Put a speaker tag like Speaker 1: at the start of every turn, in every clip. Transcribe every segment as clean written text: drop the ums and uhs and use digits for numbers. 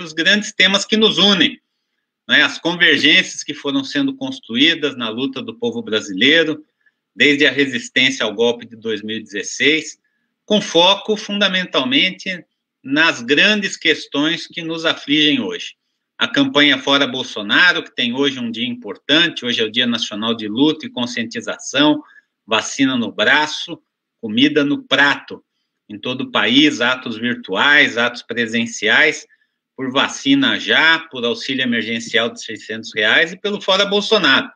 Speaker 1: os grandes temas que nos unem, né? As convergências que foram sendo construídas na luta do povo brasileiro, desde a resistência ao golpe de 2016, com foco fundamentalmente nas grandes questões que nos afligem hoje. A campanha Fora Bolsonaro, que tem hoje um dia importante, hoje é o Dia Nacional de Luta e Conscientização, vacina no braço, comida no prato, em todo o país, atos virtuais, atos presenciais, por vacina já, por auxílio emergencial de R$600 e pelo Fora Bolsonaro.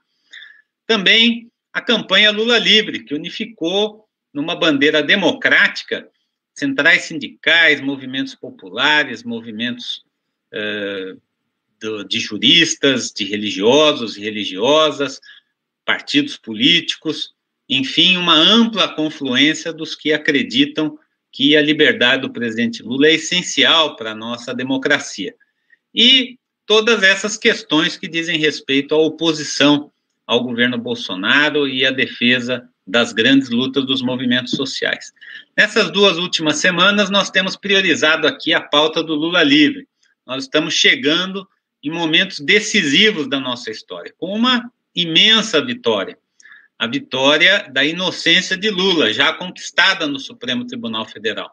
Speaker 1: Também a campanha Lula Livre, que unificou numa bandeira democrática centrais sindicais, movimentos populares, movimentos de juristas, de religiosos e religiosas, partidos políticos, enfim, uma ampla confluência dos que acreditam que a liberdade do presidente Lula é essencial para a nossa democracia. E todas essas questões que dizem respeito à oposição ao governo Bolsonaro e à defesa das grandes lutas dos movimentos sociais. Nessas 2 últimas semanas, nós temos priorizado aqui a pauta do Lula Livre. Nós estamos chegando em momentos decisivos da nossa história, com uma imensa vitória. A vitória da inocência de Lula, já conquistada no Supremo Tribunal Federal.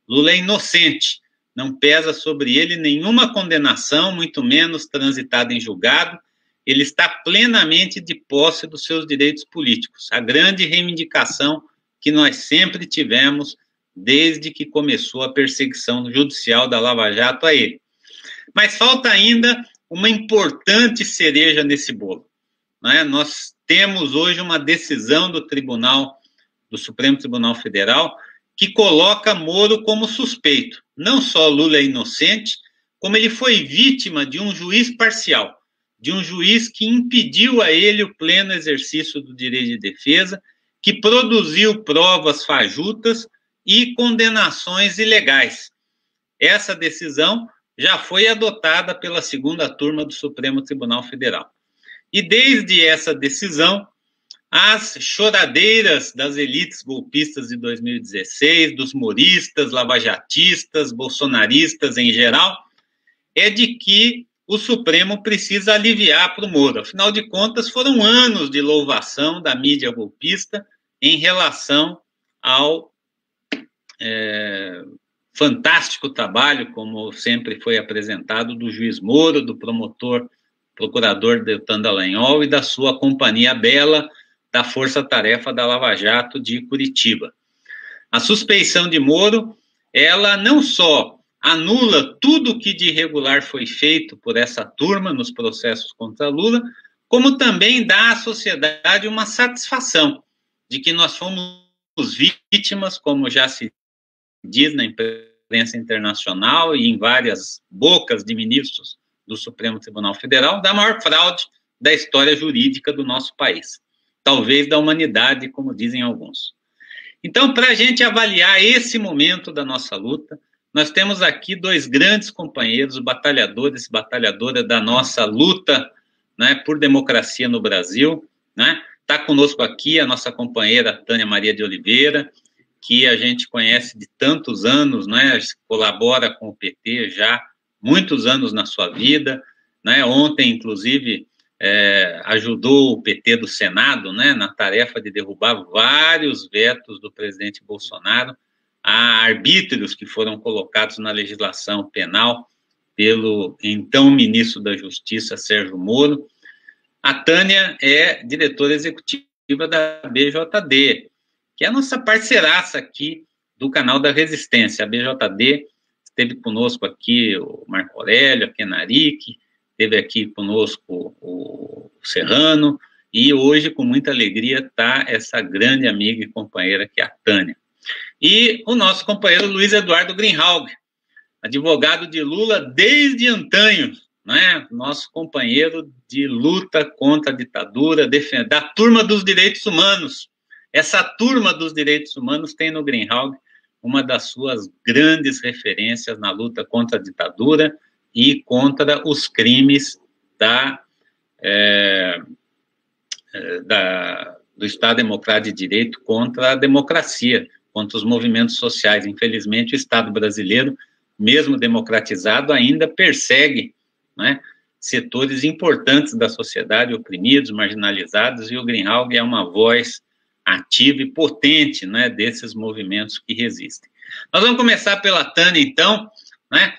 Speaker 1: Lula é inocente, não pesa sobre ele nenhuma condenação, muito menos transitada em julgado. Ele está plenamente de posse dos seus direitos políticos. A grande reivindicação que nós sempre tivemos desde que começou a perseguição judicial da Lava Jato a ele. Mas falta ainda uma importante cereja nesse bolo, né? Nós temos hoje uma decisão do Supremo Tribunal Federal que coloca Moro como suspeito. Não só Lula é inocente, como ele foi vítima de um juiz parcial, de um juiz que impediu a ele o pleno exercício do direito de defesa, que produziu provas fajutas e condenações ilegais. Essa decisão já foi adotada pela 2ª turma do Supremo Tribunal Federal. E desde essa decisão, as choradeiras das elites golpistas de 2016, dos moristas, lavajatistas, bolsonaristas em geral, é de que o Supremo precisa aliviar para o Moro. Afinal de contas, foram anos de louvação da mídia golpista em relação ao fantástico trabalho, como sempre foi apresentado, do juiz Moro, do procurador Deltan Dallagnol e da sua companhia bela da Força Tarefa da Lava Jato de Curitiba. A suspeição de Moro, ela não só anula tudo que de irregular foi feito por essa turma nos processos contra Lula, como também dá à sociedade uma satisfação de que nós fomos vítimas, como já se diz na imprensa internacional e em várias bocas de ministros do Supremo Tribunal Federal, da maior fraude da história jurídica do nosso país. Talvez da humanidade, como dizem alguns. Então, para a gente avaliar esse momento da nossa luta, nós temos aqui 2 grandes companheiros, batalhadores e batalhadoras da nossa luta, né, por democracia no Brasil, né? Está conosco aqui a nossa companheira Tânia Maria de Oliveira, que a gente conhece de tantos anos, né? Colabora com o PT já muitos anos na sua vida, né? Ontem, inclusive, ajudou o PT do Senado, né, na tarefa de derrubar vários vetos do presidente Bolsonaro a arbítrios que foram colocados na legislação penal pelo então ministro da Justiça, Sérgio Moro. A Tânia é diretora executiva da BJD, que é a nossa parceiraça aqui do canal da Resistência. A BJD esteve conosco aqui o Marco Aurélio, a Kenaric, esteve aqui conosco o Serrano, e hoje, com muita alegria, está essa grande amiga e companheira que é a Tânia. E o nosso companheiro Luiz Eduardo Greenhalgh, advogado de Lula desde antanho, né? Nosso companheiro de luta contra a ditadura, da turma dos direitos humanos. Essa turma dos direitos humanos tem no Greenhalgh uma das suas grandes referências na luta contra a ditadura e contra os crimes do Estado Democrático de Direito contra a democracia, contra os movimentos sociais. Infelizmente, o Estado brasileiro mesmo democratizado, ainda persegue, né, setores importantes da sociedade, oprimidos, marginalizados, e o Greenhalgh é uma voz ativa e potente, né, desses movimentos que resistem. Nós vamos começar pela Tânia, então, né,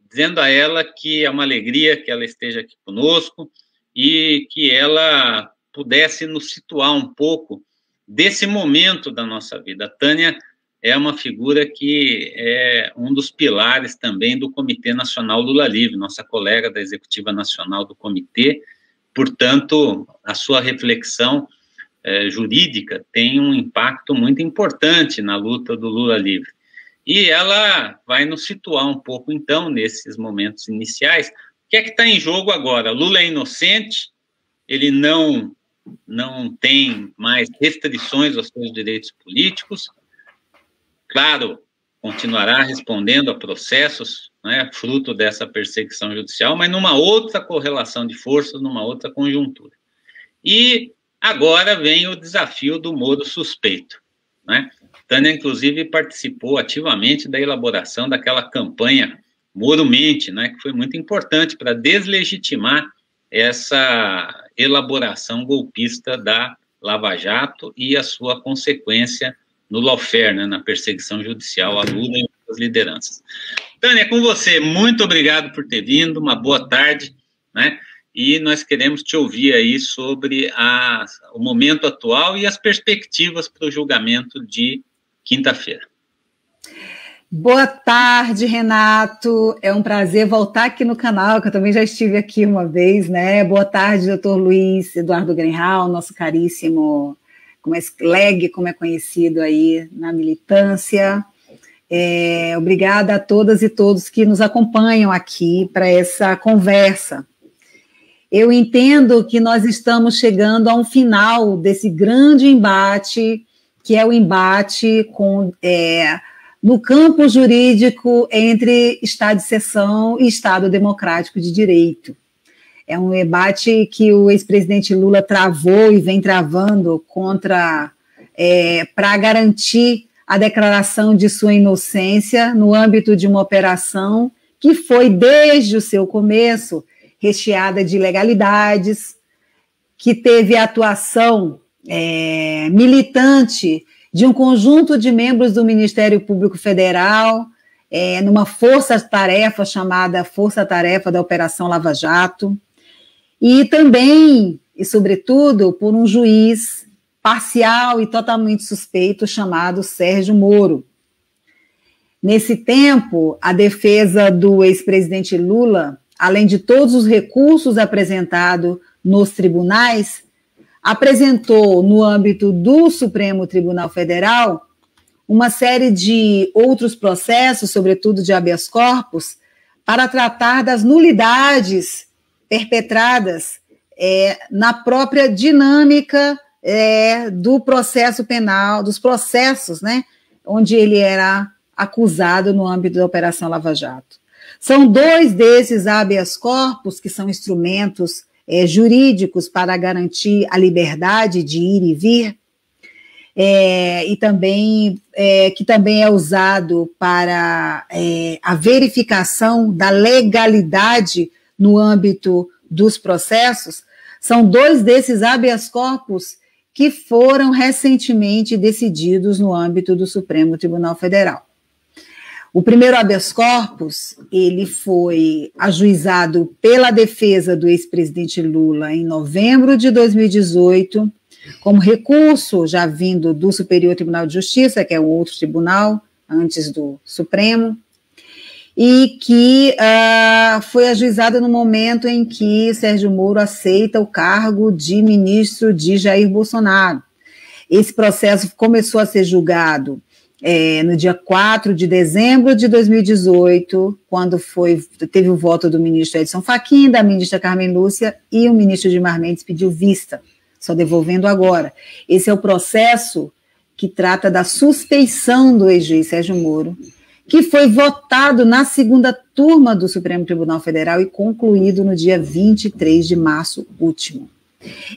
Speaker 1: dizendo a ela que é uma alegria que ela esteja aqui conosco e que ela pudesse nos situar um pouco desse momento da nossa vida. A Tânia é uma figura que é um dos pilares também do Comitê Nacional Lula Livre, nossa colega da Executiva Nacional do Comitê, portanto, a sua reflexão jurídica tem um impacto muito importante na luta do Lula Livre. E ela vai nos situar um pouco, então, nesses momentos iniciais. O que é que está em jogo agora? Lula é inocente, ele não tem mais restrições aos seus direitos políticos, claro, continuará respondendo a processos, né, fruto dessa perseguição judicial, mas numa outra correlação de forças, numa outra conjuntura. E agora vem o desafio do Moro suspeito, né? Tânia, inclusive, participou ativamente da elaboração daquela campanha Moro Mente, né, que foi muito importante para deslegitimar essa elaboração golpista da Lava Jato e a sua consequência no lawfare, né, na perseguição judicial a Lula e outras lideranças. Tânia, com você, muito obrigado por ter vindo, uma boa tarde, né? E nós queremos te ouvir aí sobre o momento atual e as perspectivas para o julgamento de quinta-feira.
Speaker 2: Boa tarde, Renato. É um prazer voltar aqui no canal, que eu também já estive aqui uma vez, né? Boa tarde, doutor Luiz Eduardo Greenhalgh, nosso caríssimo leg, como é conhecido aí na militância. Obrigada a todas e todos que nos acompanham aqui para essa conversa. Eu entendo que nós estamos chegando a um final desse grande embate, que é o embate no campo jurídico entre Estado de exceção e Estado democrático de direito. É um debate que o ex-presidente Lula travou e vem travando para garantir a declaração de sua inocência no âmbito de uma operação que foi, desde o seu começo, recheada de ilegalidades, que teve a atuação militante de um conjunto de membros do Ministério Público Federal, numa força-tarefa chamada Força-Tarefa da Operação Lava Jato, e também, e sobretudo, por um juiz parcial e totalmente suspeito chamado Sérgio Moro. Nesse tempo, a defesa do ex-presidente Lula, além de todos os recursos apresentados nos tribunais, apresentou no âmbito do Supremo Tribunal Federal uma série de outros processos, sobretudo de habeas corpus, para tratar das nulidades perpetradas na própria dinâmica do processo penal, dos processos, né, onde ele era acusado no âmbito da Operação Lava Jato. São dois desses habeas corpus, que são instrumentos jurídicos para garantir a liberdade de ir e vir, e também, que também é usado para a verificação da legalidade no âmbito dos processos. São dois desses habeas corpus que foram recentemente decididos no âmbito do Supremo Tribunal Federal. O primeiro habeas corpus, ele foi ajuizado pela defesa do ex-presidente Lula em novembro de 2018, como recurso já vindo do Superior Tribunal de Justiça, que é um outro tribunal, antes do Supremo, e que foi ajuizado no momento em que Sérgio Moro aceita o cargo de ministro de Jair Bolsonaro. Esse processo começou a ser julgado no dia 4 de dezembro de 2018, quando teve o voto do ministro Edson Fachin, da ministra Carmen Lúcia, e o ministro Gilmar Mendes pediu vista, só devolvendo agora. Esse é o processo que trata da suspeição do ex-juiz Sérgio Moro, que foi votado na segunda turma do Supremo Tribunal Federal e concluído no dia 23 de março último.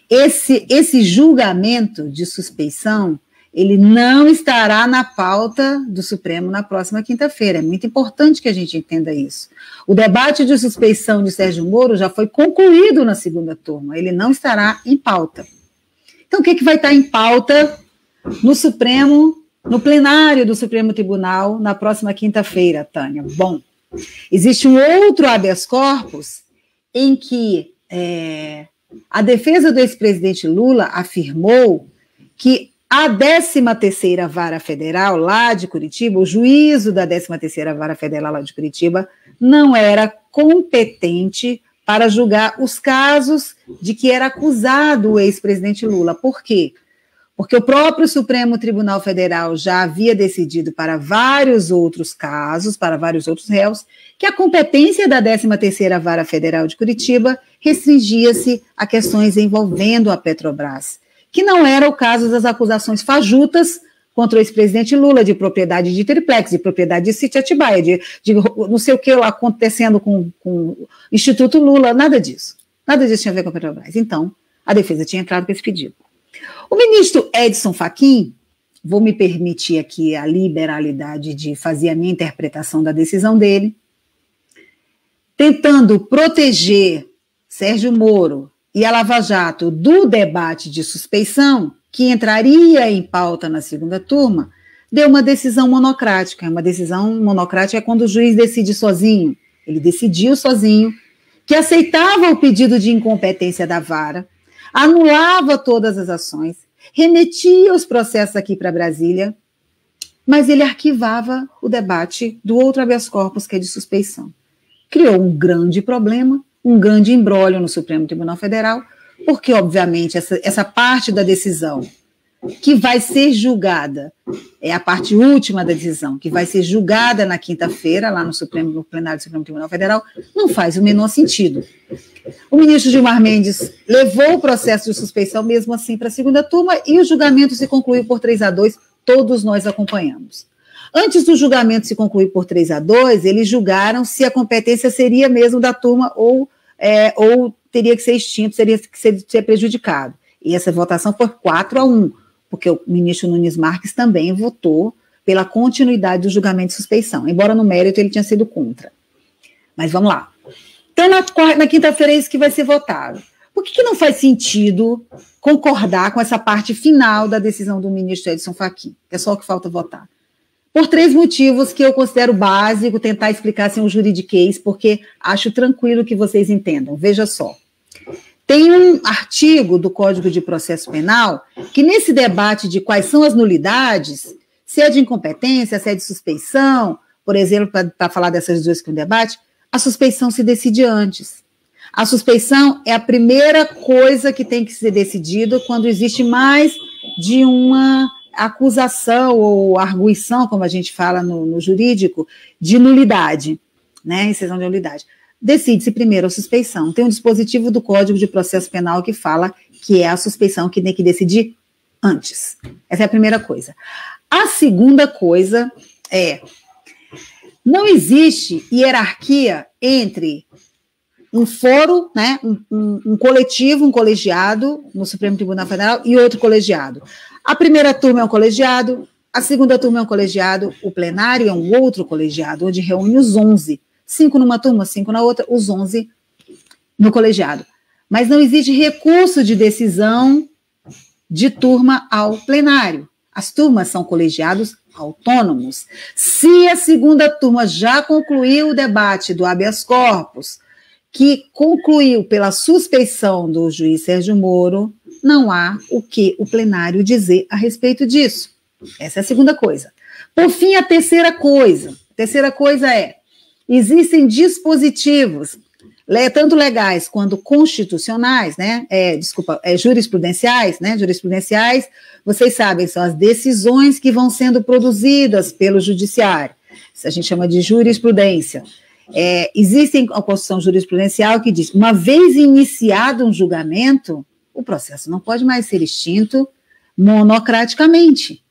Speaker 2: Esse julgamento de suspeição, ele não estará na pauta do Supremo na próxima quinta-feira. É muito importante que a gente entenda isso. O debate de suspeição de Sérgio Moro já foi concluído na segunda turma, ele não estará em pauta. Então, o que vai estar em pauta no Supremo, no plenário do Supremo Tribunal, na próxima quinta-feira, Tânia? Bom, existe um outro habeas corpus em que a defesa do ex-presidente Lula afirmou que a 13ª Vara Federal lá de Curitiba, o juízo da 13ª Vara Federal lá de Curitiba, não era competente para julgar os casos de que era acusado o ex-presidente Lula. Por quê? Porque o próprio Supremo Tribunal Federal já havia decidido para vários outros casos, para vários outros réus, que a competência da 13ª Vara Federal de Curitiba restringia-se a questões envolvendo a Petrobras, que não era o caso das acusações fajutas contra o ex-presidente Lula de propriedade de triplex, de propriedade de sítio Atibaia, de não sei o que lá acontecendo com o Instituto Lula, nada disso. Nada disso tinha a ver com a Petrobras. Então, a defesa tinha entrado com esse pedido. O ministro Edson Fachin, vou me permitir aqui a liberalidade de fazer a minha interpretação da decisão dele, tentando proteger Sérgio Moro e a Lava Jato do debate de suspeição, que entraria em pauta na segunda turma, deu uma decisão monocrática. Uma decisão monocrática é quando o juiz decide sozinho. Ele decidiu sozinho que aceitava o pedido de incompetência da vara, anulava todas as ações, remetia os processos aqui para Brasília, mas ele arquivava o debate do outro habeas corpus, que é de suspeição. Criou um grande problema, um grande imbróglio no Supremo Tribunal Federal, porque, obviamente, essa parte da decisão que vai ser julgada, é a parte última da decisão, que vai ser julgada na quinta-feira, lá no plenário do Supremo Tribunal Federal, não faz o menor sentido. O ministro Gilmar Mendes levou o processo de suspeição mesmo assim para a segunda turma e o julgamento se concluiu por 3-2, todos nós acompanhamos. Antes do julgamento se concluir por 3-2, eles julgaram se a competência seria mesmo da turma ou teria que ser extinto, seria que ser prejudicado. E essa votação foi 4-1, porque o ministro Nunes Marques também votou pela continuidade do julgamento de suspeição, embora no mérito ele tinha sido contra. Mas vamos lá. Então, na quinta-feira é isso que vai ser votado. Por que não faz sentido concordar com essa parte final da decisão do ministro Edson Fachin? É só o que falta votar. Por 3 motivos que eu considero básico tentar explicar sem um juridiquês, porque acho tranquilo que vocês entendam. Veja só. Tem um artigo do Código de Processo Penal que, nesse debate de quais são as nulidades, se é de incompetência, se é de suspeição, por exemplo, para falar dessas duas que é um debate, a suspeição se decide antes. A suspeição é a primeira coisa que tem que ser decidida quando existe mais de uma acusação ou arguição, como a gente fala no jurídico, de nulidade, né, exceção de nulidade. Decide-se primeiro a suspeição. Tem um dispositivo do Código de Processo Penal que fala que é a suspeição que tem que decidir antes. Essa é a primeira coisa. A segunda coisa é: não existe hierarquia entre um foro, né, um coletivo, um colegiado no Supremo Tribunal Federal e outro colegiado. A primeira turma é um colegiado, a segunda turma é um colegiado, o plenário é um outro colegiado, onde reúne os 11. 5 numa turma, 5 na outra, os 11 no colegiado. Mas não existe recurso de decisão de turma ao plenário. As turmas são colegiados autônomos. Se a segunda turma já concluiu o debate do habeas corpus, que concluiu pela suspeição do juiz Sérgio Moro, não há o que o plenário dizer a respeito disso. Essa é a segunda coisa. Por fim, a terceira coisa. A terceira coisa é: existem dispositivos, tanto legais quanto constitucionais, né? Jurisprudenciais, né? Jurisprudenciais, vocês sabem, são as decisões que vão sendo produzidas pelo judiciário. Isso a gente chama de jurisprudência. Existe a Constituição jurisprudencial que diz: uma vez iniciado um julgamento, o processo não pode mais ser extinto monocraticamente.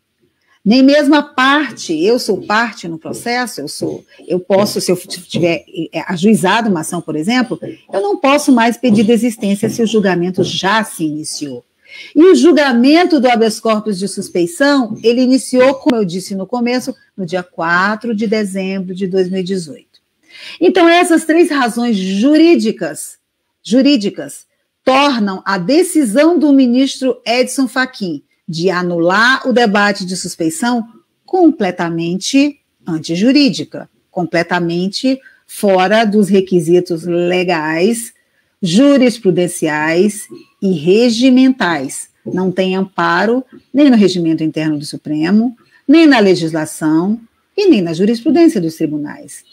Speaker 2: Nem mesmo a parte, eu sou parte no processo, eu posso, se eu tiver ajuizado uma ação, por exemplo, eu não posso mais pedir desistência se o julgamento já se iniciou. E o julgamento do habeas corpus de suspeição, ele iniciou, como eu disse no começo, no dia 4 de dezembro de 2018. Então, essas 3 razões jurídicas tornam a decisão do ministro Edson Fachin de anular o debate de suspeição completamente antijurídica, completamente fora dos requisitos legais, jurisprudenciais e regimentais. Não tem amparo nem no regimento interno do Supremo, nem na legislação e nem na jurisprudência dos tribunais.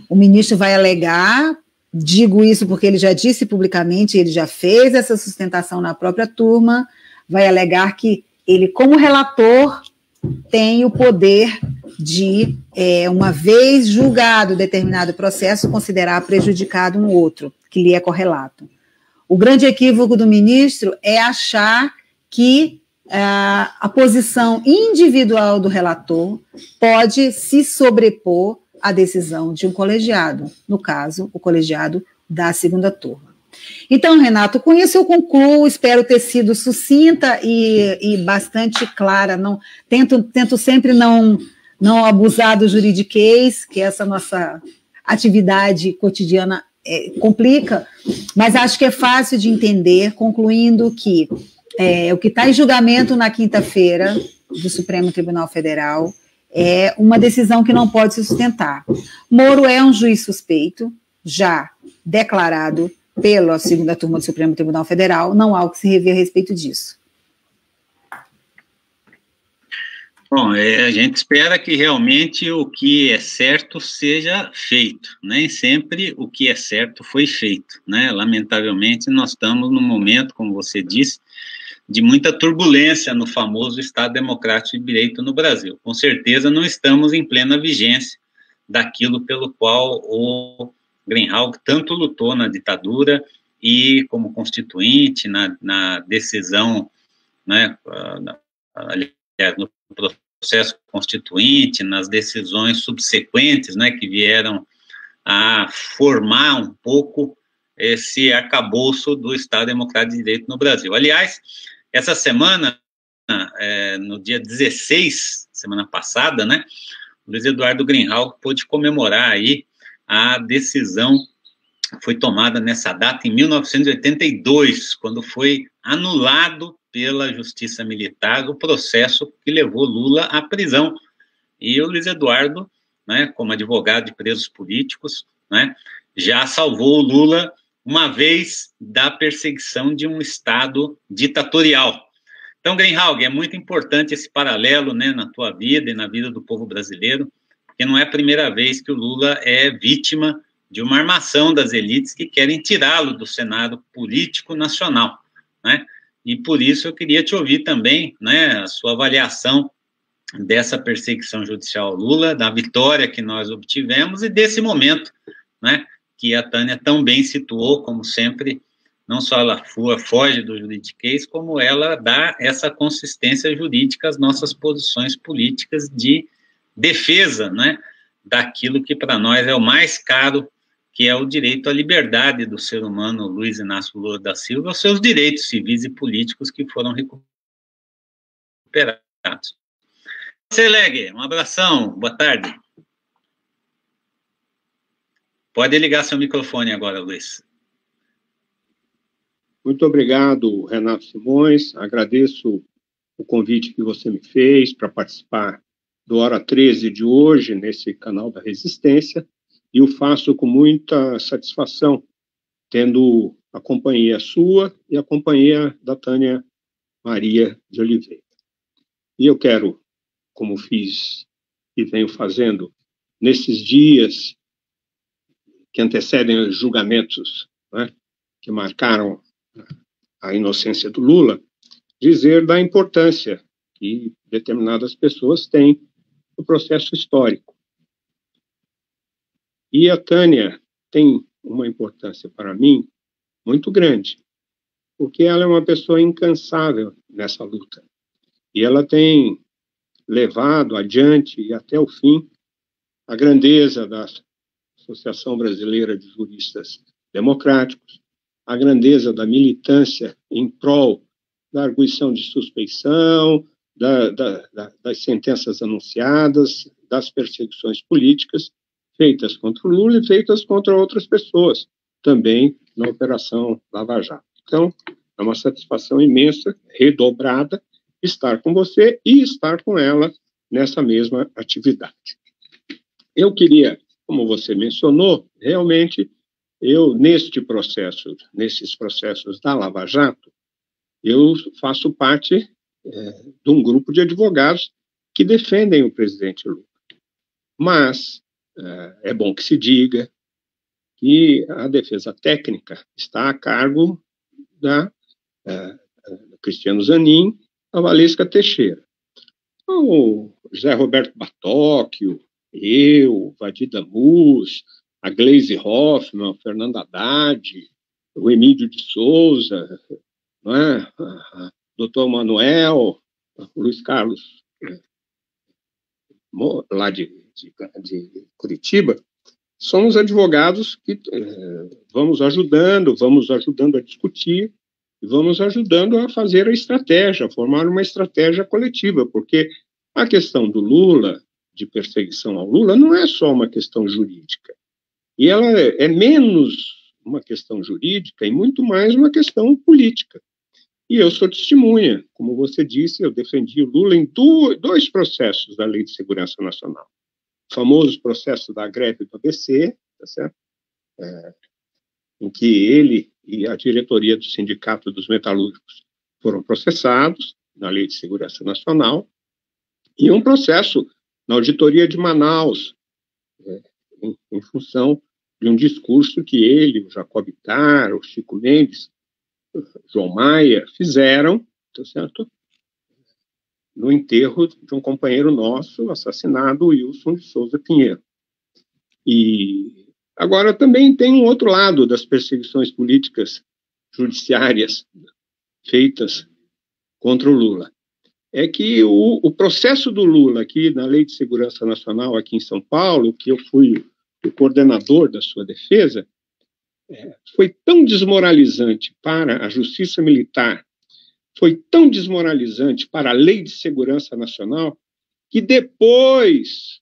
Speaker 2: O ministro vai alegar, digo isso porque ele já disse publicamente, ele já fez essa sustentação na própria turma, vai alegar que ele, como relator, tem o poder de, uma vez julgado determinado processo, considerar prejudicado um outro, que lhe é correlato. O grande equívoco do ministro é achar que a posição individual do relator pode se sobrepor à decisão de um colegiado, no caso, o colegiado da segunda turma. Então, Renato, com isso eu concluo, espero ter sido sucinta e bastante clara, tento sempre não abusar do juridiquês, que essa nossa atividade cotidiana complica, mas acho que é fácil de entender, concluindo que o que está em julgamento na quinta-feira do Supremo Tribunal Federal é uma decisão que não pode se sustentar. Moro é um juiz suspeito, já declarado pela segunda turma do Supremo Tribunal Federal, não há o que se rever a respeito disso.
Speaker 1: Bom, a gente espera que realmente o que é certo seja feito. Nem sempre o que é certo foi feito, né? Lamentavelmente, nós estamos num momento, como você disse, de muita turbulência no famoso Estado Democrático de Direito no Brasil. Com certeza não estamos em plena vigência daquilo pelo qual o Greenhalgh tanto lutou na ditadura e como constituinte, na decisão, né, aliás, no processo constituinte, nas decisões subsequentes, né, que vieram a formar um pouco esse arcabouço do Estado Democrático de Direito no Brasil. Aliás, essa semana, no dia 16, semana passada, né, o Luiz Eduardo Greenhalgh pôde comemorar aí a decisão que foi tomada nessa data em 1982, quando foi anulado pela Justiça Militar o processo que levou Lula à prisão. E o Luiz Eduardo, né, como advogado de presos políticos, né, já salvou o Lula uma vez da perseguição de um Estado ditatorial. Então, Greenhalgh, é muito importante esse paralelo, né, na tua vida e na vida do povo brasileiro, porque não é a primeira vez que o Lula é vítima de uma armação das elites que querem tirá-lo do Senado político nacional, né? E por isso eu queria te ouvir também, né, a sua avaliação dessa perseguição judicial ao Lula, da vitória que nós obtivemos e desse momento, né, que a Tânia tão bem situou, como sempre, não só ela foge do juridiquês, como ela dá essa consistência jurídica às nossas posições políticas de defesa, né, daquilo que para nós é o mais caro, que é o direito à liberdade do ser humano, Luiz Inácio Lula da Silva, os seus direitos civis e políticos que foram recuperados. Seleg, um abração, boa tarde. Pode ligar seu microfone agora, Luiz.
Speaker 3: Muito obrigado, Renato Simões. Agradeço o convite que você me fez para participar do Hora 13 de hoje, nesse canal da Resistência, e o faço com muita satisfação, tendo a companhia sua e a companhia da Tânia Maria de Oliveira. E eu quero, como fiz e venho fazendo nesses dias que antecedem os julgamentos, né, que marcaram a inocência do Lula, dizer da importância que determinadas pessoas têm no processo histórico. E a Tânia tem uma importância para mim muito grande, porque ela é uma pessoa incansável nessa luta. E ela tem levado adiante e até o fim a grandeza da Associação Brasileira de Juristas Democráticos, a grandeza da militância em prol da arguição de suspeição, das sentenças anunciadas, das perseguições políticas feitas contra o Lula e feitas contra outras pessoas, também na Operação Lava Jato. Então, é uma satisfação imensa, redobrada, estar com você e estar com ela nessa mesma atividade. Eu queria, como você mencionou, realmente, nesses processos da Lava Jato, eu faço parte de um grupo de advogados que defendem o presidente Lula. Mas é bom que se diga que a defesa técnica está a cargo da Cristiano Zanin, a Valesca Teixeira. Então, o José Roberto Batóquio, eu, Vadir Damus, a Gleisi Hoffmann, o Fernando Haddad, o Emílio de Souza, não é? O Dr. Manuel, o Luiz Carlos, lá de Curitiba, somos advogados que vamos ajudando a discutir, e vamos ajudando a fazer a estratégia, a formar uma estratégia coletiva, porque a questão do Lula, de perseguição ao Lula, não é só uma questão jurídica. E ela é menos uma questão jurídica e muito mais uma questão política. E eu sou testemunha, como você disse, eu defendi o Lula em dois processos da Lei de Segurança Nacional. O famoso processo da greve do ABC, tá certo? Em que ele e a diretoria do Sindicato dos Metalúrgicos foram processados na Lei de Segurança Nacional, e um processo na Auditoria de Manaus, em função de um discurso que ele, o Jacob Ittar, o Chico Mendes, o João Maia, fizeram, tá certo? No enterro de um companheiro nosso, assassinado, Wilson de Souza Pinheiro. E agora também tem um outro lado das perseguições políticas judiciárias feitas contra o Lula. É que o processo do Lula aqui na Lei de Segurança Nacional aqui em São Paulo, que eu fui o coordenador da sua defesa, foi tão desmoralizante para a Justiça Militar, foi tão desmoralizante para a Lei de Segurança Nacional, que depois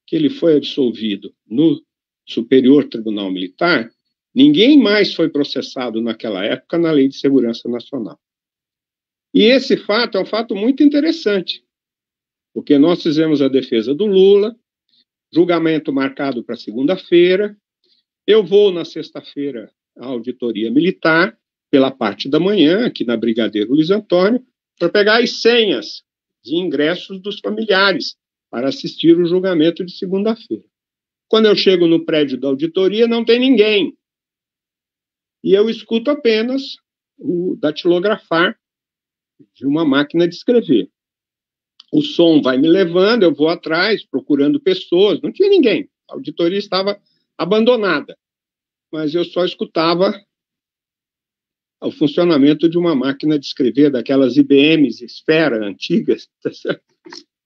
Speaker 3: que ele foi absolvido no Superior Tribunal Militar, ninguém mais foi processado naquela época na Lei de Segurança Nacional. E esse fato é um fato muito interessante, porque nós fizemos a defesa do Lula, julgamento marcado para segunda-feira, eu vou na sexta-feira à auditoria militar, pela parte da manhã, aqui na Brigadeiro Luiz Antônio, para pegar as senhas de ingressos dos familiares para assistir o julgamento de segunda-feira. Quando eu chego no prédio da auditoria, não tem ninguém. E eu escuto apenas o datilografar de uma máquina de escrever. O som vai me levando, eu vou atrás, procurando pessoas, não tinha ninguém. A auditoria estava abandonada. Mas eu só escutava o funcionamento de uma máquina de escrever, daquelas IBMs Esfera antigas.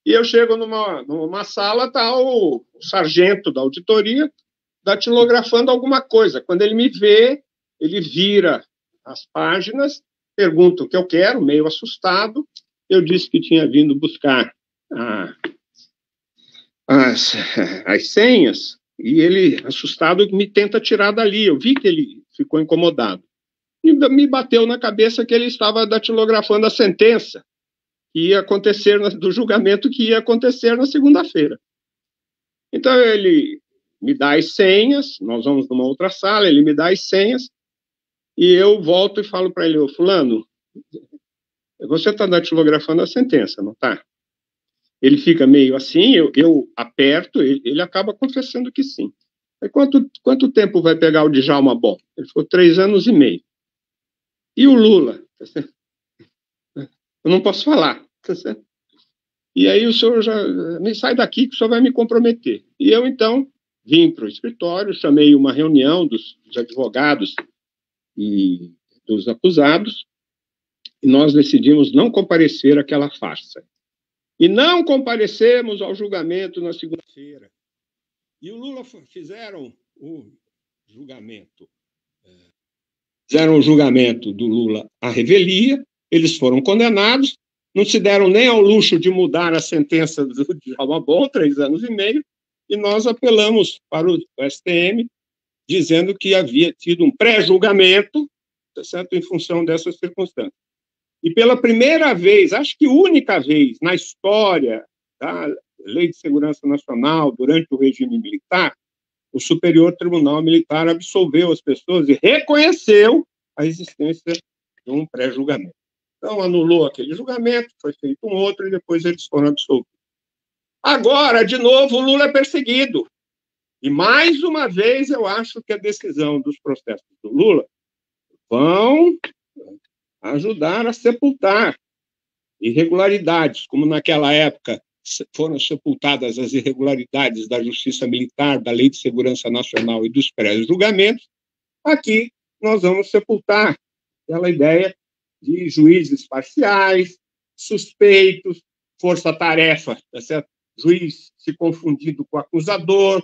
Speaker 3: E eu chego numa sala, está o sargento da auditoria datilografando alguma coisa. Quando ele me vê, ele vira as páginas, pergunta o que eu quero, meio assustado. Eu disse que tinha vindo buscar as senhas, e ele, assustado, me tenta tirar dali. Eu vi que ele ficou incomodado. E me bateu na cabeça que ele estava datilografando a sentença que ia acontecer, do julgamento que ia acontecer na segunda-feira. Então, ele me dá as senhas, nós vamos numa outra sala, ele me dá as senhas, e eu volto e falo para ele: ô, fulano, você está datilografando a sentença, não está? Ele fica meio assim, eu aperto, ele acaba confessando que sim. Aí, quanto tempo vai pegar o Djalma Bom? Ele ficou 3 anos e meio. E o Lula? Eu não posso falar. E aí o senhor já me sai daqui que o senhor vai me comprometer. E eu, então, vim para o escritório, chamei uma reunião dos advogados e dos acusados, e nós decidimos não comparecer àquela farsa. E não comparecemos ao julgamento na segunda-feira. E o Lula fizeram o julgamento do Lula à revelia. eles foram condenados, não se deram nem ao luxo de mudar a sentença do Djalma Bom, 3 anos e meio, e nós apelamos para o STM, dizendo que havia tido um pré-julgamento, tá certo, em função dessas circunstâncias. E pela primeira vez, acho que única vez na história da Lei de Segurança Nacional, durante o regime militar, o Superior Tribunal Militar absolveu as pessoas e reconheceu a existência de um pré-julgamento. Então, anulou aquele julgamento, foi feito um outro e depois eles foram absolvidos. Agora, de novo, o Lula é perseguido. E, mais uma vez, eu acho que a decisão dos processos do Lula vão ajudar a sepultar irregularidades, como naquela época foram sepultadas as irregularidades da Justiça Militar, da Lei de Segurança Nacional e dos pré-julgamentos. Aqui nós vamos sepultar aquela ideia de juízes parciais, suspeitos, força-tarefa, tá certo? Juiz se confundindo com o acusador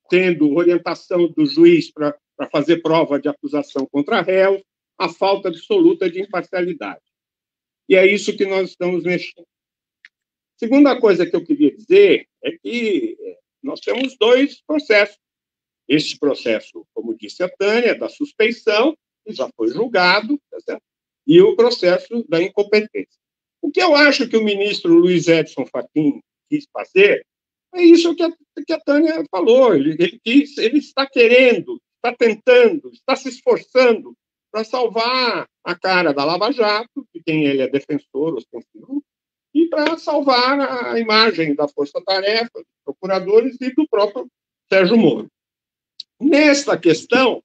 Speaker 3: tendo orientação do juiz para fazer prova de acusação contra réus, a falta absoluta de imparcialidade. E é isso que nós estamos mexendo. Segunda coisa que eu queria dizer é que nós temos 2 processos. Este processo, como disse a Tânia, da suspeição, que já foi julgado, tá certo? E o processo da incompetência. O que eu acho que o ministro Luiz Edson Fachin quis fazer é isso que a Tânia falou. Ele está querendo, está tentando, está se esforçando para salvar a cara da Lava Jato, de quem ele é defensor ostensivo, e para salvar a imagem da Força Tarefa, dos procuradores e do próprio Sérgio Moro. Nesta questão,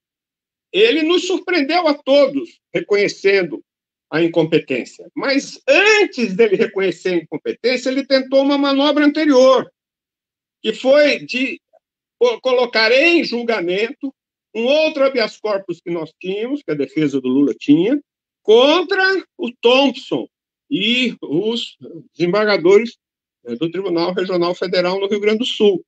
Speaker 3: ele nos surpreendeu a todos, reconhecendo a incompetência. Mas antes dele reconhecer a incompetência, ele tentou uma manobra anterior, que foi de colocar em julgamento um outro habeas corpus que nós tínhamos, que a defesa do Lula tinha, contra o Thompson e os desembargadores do Tribunal Regional Federal no Rio Grande do Sul,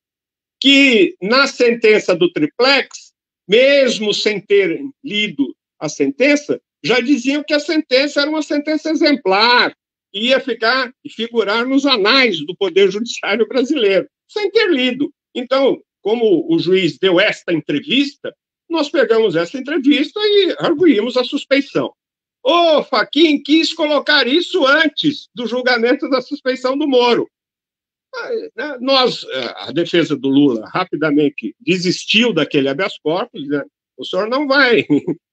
Speaker 3: que na sentença do triplex, mesmo sem terem lido a sentença, já diziam que a sentença era uma sentença exemplar, que ia figurar nos anais do Poder Judiciário brasileiro, sem ter lido. Então, como o juiz deu esta entrevista, nós pegamos essa entrevista e arguímos a suspeição. O Fachin quis colocar isso antes do julgamento da suspeição do Moro. A defesa do Lula rapidamente desistiu daquele habeas corpus, dizendo, o senhor não vai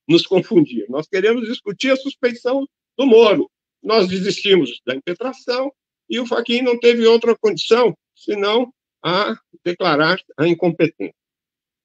Speaker 3: nos confundir, nós queremos discutir a suspeição do Moro. Nós desistimos da impetração e o Fachin não teve outra condição senão a declarar a incompetência.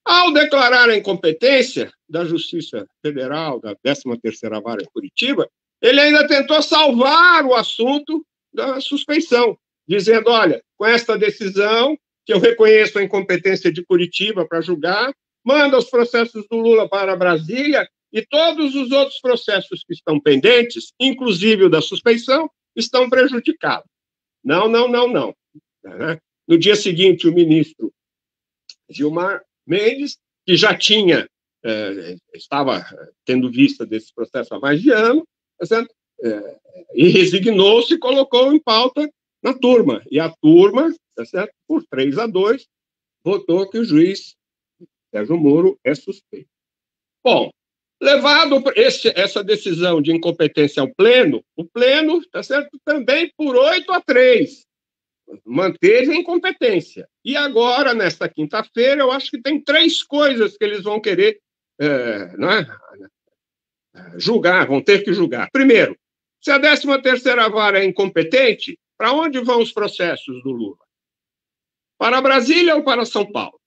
Speaker 3: Ao declarar a incompetência da Justiça Federal, da 13ª Vara em Curitiba, ele ainda tentou salvar o assunto da suspeição, dizendo, olha, com esta decisão, que eu reconheço a incompetência de Curitiba para julgar, manda os processos do Lula para Brasília e todos os outros processos que estão pendentes, inclusive o da suspeição, estão prejudicados. Não. No dia seguinte, o ministro Gilmar Mendes, que já estava tendo vista desse processo há mais de ano, tá certo? E resignou-se e colocou em pauta na turma. E a turma, tá certo? Por 3-2, votou que o juiz Sérgio Moro é suspeito. Bom, levado essa decisão de incompetência ao pleno, o pleno, tá certo? Também por 8-3, manteve a incompetência. E agora, nesta quinta-feira, eu acho que tem 3 coisas que eles vão querer julgar, vão ter que julgar. Primeiro, se a 13ª Vara é incompetente, para onde vão os processos do Lula? Para Brasília ou para São Paulo?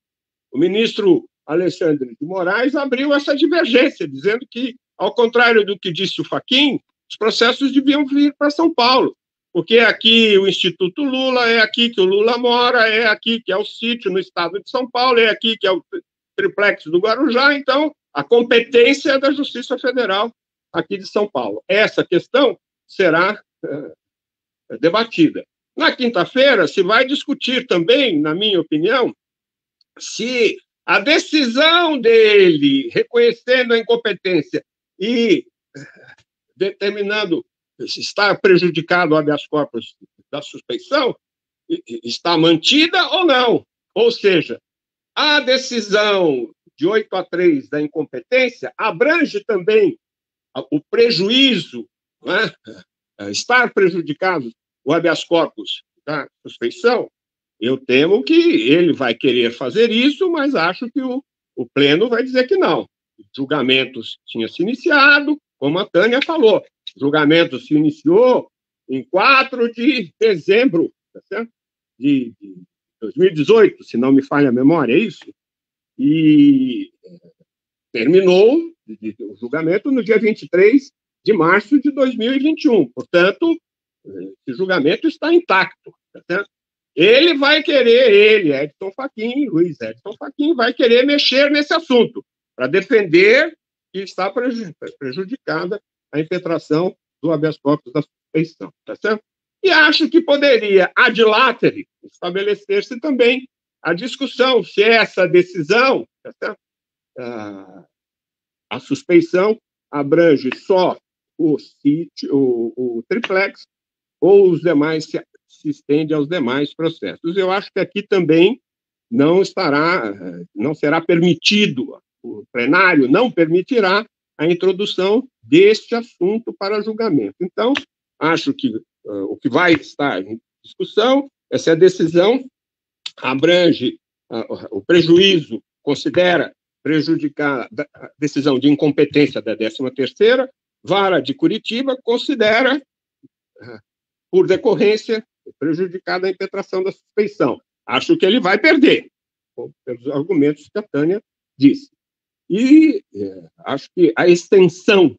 Speaker 3: O ministro Alexandre de Moraes abriu essa divergência, dizendo que, ao contrário do que disse o Fachin, os processos deviam vir para São Paulo, porque é aqui o Instituto Lula, é aqui que o Lula mora, é aqui que é o sítio no estado de São Paulo, é aqui que é o triplex do Guarujá, então a competência é da Justiça Federal aqui de São Paulo. Essa questão será debatida. Na quinta-feira, se vai discutir também, na minha opinião, se a decisão dele reconhecendo a incompetência e determinando se está prejudicado o habeas corpus da suspeição, está mantida ou não. Ou seja, a decisão de 8-3 da incompetência abrange também o prejuízo, né? Estar prejudicado o habeas corpus da suspeição. Eu temo que ele vai querer fazer isso, mas acho que o Pleno vai dizer que não. Julgamentos tinha se iniciado, como a Tânia falou, julgamento se iniciou em 4 de dezembro, tá certo? De 2018, se não me falha a memória, é isso? E terminou o julgamento no dia 23 de março de 2021. Portanto, esse julgamento está intacto, tá certo? Edson Fachin, Luiz Edson Fachin, vai querer mexer nesse assunto para defender que está prejudicada a impetração do habeas corpus da suspeição, tá certo? E acho que poderia, ad latere, estabelecer-se também a discussão se essa decisão, tá certo? A suspeição abrange só o sítio, o triplex, ou os demais se estende aos demais processos. Eu acho que aqui também não será permitido, o plenário não permitirá a introdução deste assunto para julgamento. Então, acho que o que vai estar em discussão é se a decisão abrange o prejuízo, considera prejudicar a decisão de incompetência da 13ª Vara de Curitiba, considera, por decorrência, prejudicada a impetração da suspeição. Acho que ele vai perder, pelos argumentos que a Tânia disse. E acho que a extensão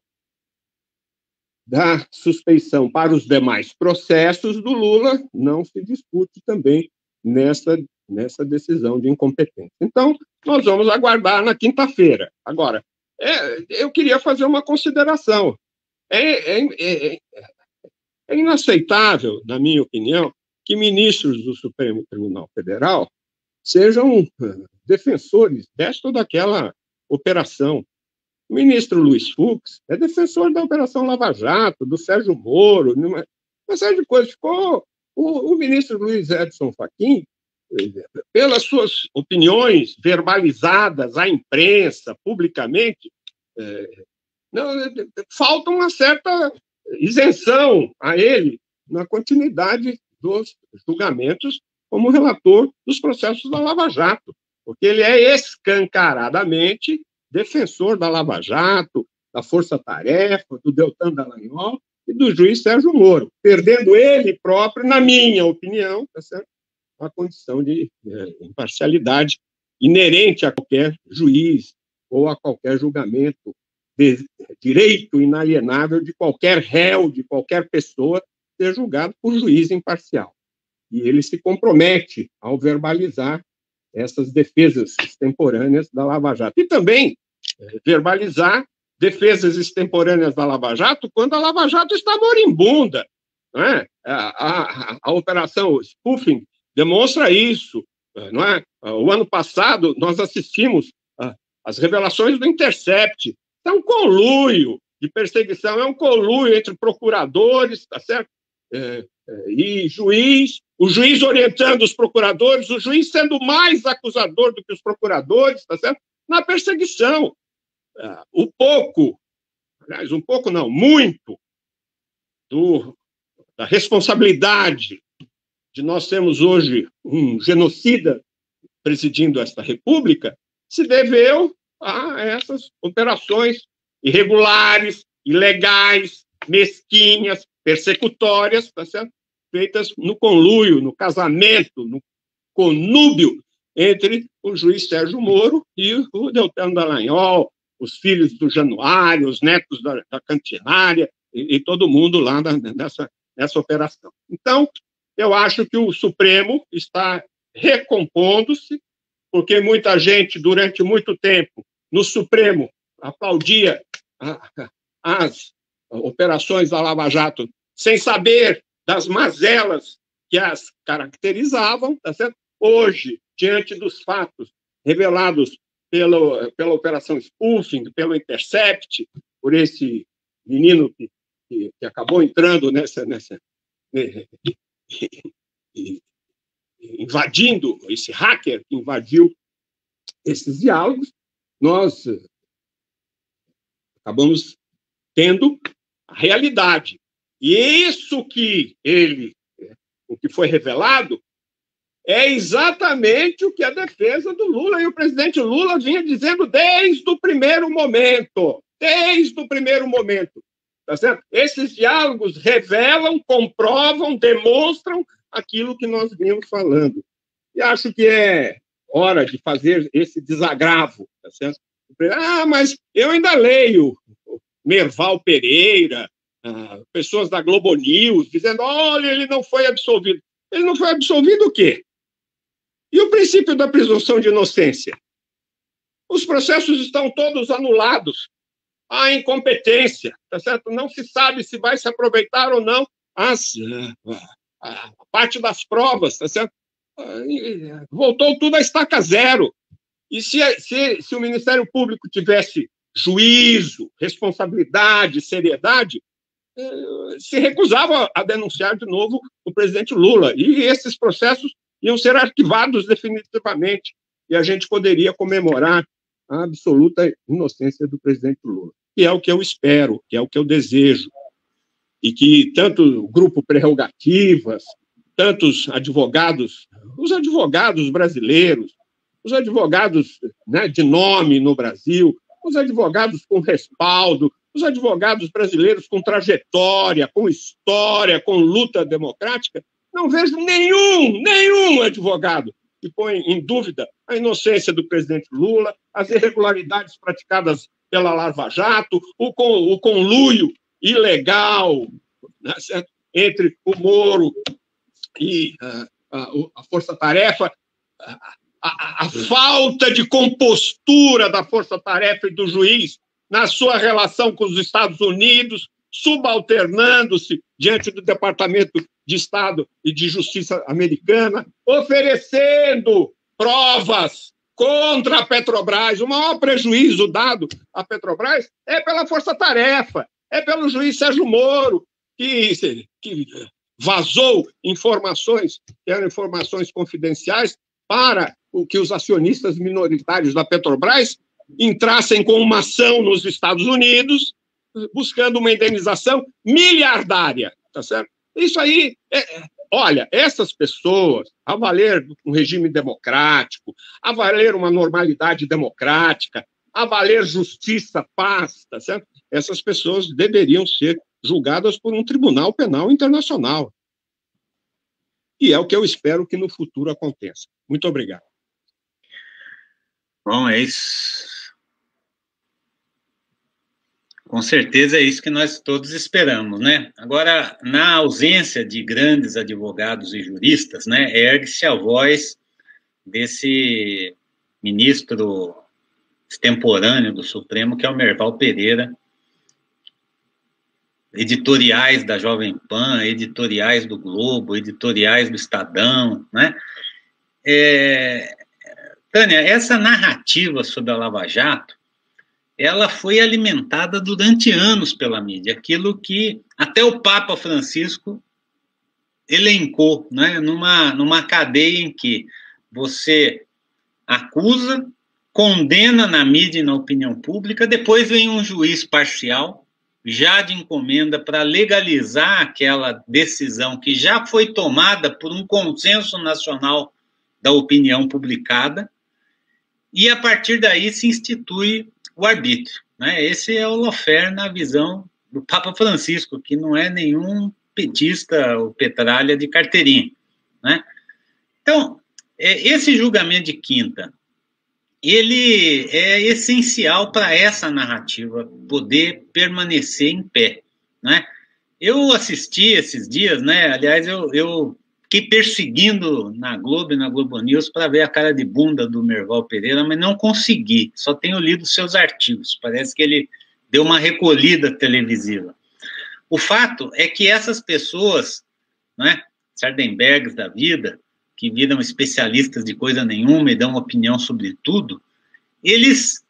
Speaker 3: da suspeição para os demais processos do Lula não se discute também nessa decisão de incompetência. Então, nós vamos aguardar na quinta-feira. Agora, eu queria fazer uma consideração. É inaceitável, na minha opinião, que ministros do Supremo Tribunal Federal sejam defensores desta ou daquela operação. O ministro Luiz Fux é defensor da Operação Lava Jato, do Sérgio Moro, uma série de coisas. Ficou o ministro Luiz Edson Fachin, pelas suas opiniões verbalizadas à imprensa, publicamente, falta uma certa isenção a ele na continuidade dos julgamentos como relator dos processos da Lava Jato, porque ele é escancaradamente defensor da Lava Jato, da Força Tarefa, do Deltan Dallagnol e do juiz Sérgio Moro, perdendo ele próprio, na minha opinião, tá certo? A condição de imparcialidade inerente a qualquer juiz ou a qualquer julgamento de direito inalienável de qualquer réu, de qualquer pessoa, ser julgado por juiz imparcial. E ele se compromete ao verbalizar essas defesas extemporâneas da Lava Jato. E também verbalizar defesas extemporâneas da Lava Jato quando a Lava Jato está moribunda. Não é? A operação spoofing demonstra isso. Não é? O ano passado, nós assistimos às revelações do Intercept. É um conluio de perseguição, é um conluio entre procuradores, tá certo? E juiz, o juiz orientando os procuradores, o juiz sendo mais acusador do que os procuradores, tá certo? Na perseguição. Aliás, um pouco não, muito da responsabilidade de nós termos hoje um genocida presidindo esta república se deveu a essas operações irregulares, ilegais, mesquinhas, persecutórias, tá certo? Feitas no conluio, no casamento, no conúbio entre o juiz Sérgio Moro e o Deltan Dallagnol, os filhos do Januário, os netos da Cantinária e todo mundo lá nessa operação. Então, eu acho que o Supremo está recompondo-se, porque muita gente, durante muito tempo, no Supremo, aplaudia as operações da Lava Jato sem saber das mazelas que as caracterizavam, tá certo? Hoje, diante dos fatos revelados pela Operação Spoofing, pelo Intercept, por esse menino que que acabou entrando invadindo, esse hacker que invadiu esses diálogos, nós acabamos tendo a realidade. E isso que o que foi revelado, é exatamente o que a defesa do Lula e o presidente Lula vinha dizendo desde o primeiro momento. Desde o primeiro momento. Tá certo? Esses diálogos revelam, comprovam, demonstram aquilo que nós vínhamos falando. E acho que é hora de fazer esse desagravo. Tá certo? Mas eu ainda leio Merval Pereira, pessoas da Globo News, dizendo, olha, ele não foi absolvido. Ele não foi absolvido o quê? E o princípio da presunção de inocência? Os processos estão todos anulados. Há incompetência, tá certo? Não se sabe se vai se aproveitar ou não a parte das provas, tá certo? Voltou tudo a estaca zero. E se o Ministério Público tivesse juízo, responsabilidade, seriedade, se recusava a denunciar de novo o presidente Lula. E esses processos iam ser arquivados definitivamente. E a gente poderia comemorar a absoluta inocência do presidente Lula. Que é o que eu espero, que é o que eu desejo. E que tanto o Grupo Prerrogativas, tantos advogados, os advogados brasileiros, os advogados, né, de nome no Brasil, os advogados com respaldo, os advogados brasileiros com trajetória, com história, com luta democrática, não vejo nenhum advogado que põe em dúvida a inocência do presidente Lula, as irregularidades praticadas pela Lava Jato, o conluio ilegal, né, entre o Moro e a Força-Tarefa, a falta de compostura da Força-Tarefa e do juiz na sua relação com os Estados Unidos, subalternando-se diante do Departamento de Estado e de Justiça americana, oferecendo provas contra a Petrobras. O maior prejuízo dado à Petrobras é pela Força-Tarefa, é pelo juiz Sérgio Moro, que vazou informações, que eram informações confidenciais, para que os acionistas minoritários da Petrobras entrassem com uma ação nos Estados Unidos, buscando uma indenização miliardária, tá certo? Isso aí, olha, essas pessoas, a valer um regime democrático, a valer uma normalidade democrática, a valer justiça, paz, tá certo? Essas pessoas deveriam ser julgadas por um tribunal penal internacional. E é o que eu espero que no futuro aconteça. Muito obrigado.
Speaker 1: Bom, é isso. Com certeza é isso que nós todos esperamos, né? Agora, na ausência de grandes advogados e juristas, né, ergue-se a voz desse ministro extemporâneo do Supremo, que é o Merval Pereira, editoriais da Jovem Pan, editoriais do Globo, editoriais do Estadão, né? Tânia, essa narrativa sobre a Lava Jato, ela foi alimentada durante anos pela mídia, aquilo que até o Papa Francisco elencou, né? Numa cadeia em que você acusa, condena na mídia e na opinião pública, depois vem um juiz parcial, já de encomenda, para legalizar aquela decisão que já foi tomada por um consenso nacional da opinião publicada, e a partir daí se institui o arbítrio, né? Esse é o lawfare na visão do Papa Francisco, que não é nenhum petista ou petralha de carteirinha, né? Então, esse julgamento de quinta, ele é essencial para essa narrativa poder permanecer em pé, né? Eu assisti esses dias, né? Aliás, eu fiquei perseguindo na Globo e na Globo News para ver a cara de bunda do Merval Pereira, mas não consegui, só tenho lido seus artigos, parece que ele deu uma recolhida televisiva. O fato é que essas pessoas, né, Sardenbergs da vida, que viram especialistas de coisa nenhuma e dão opinião sobre tudo, eles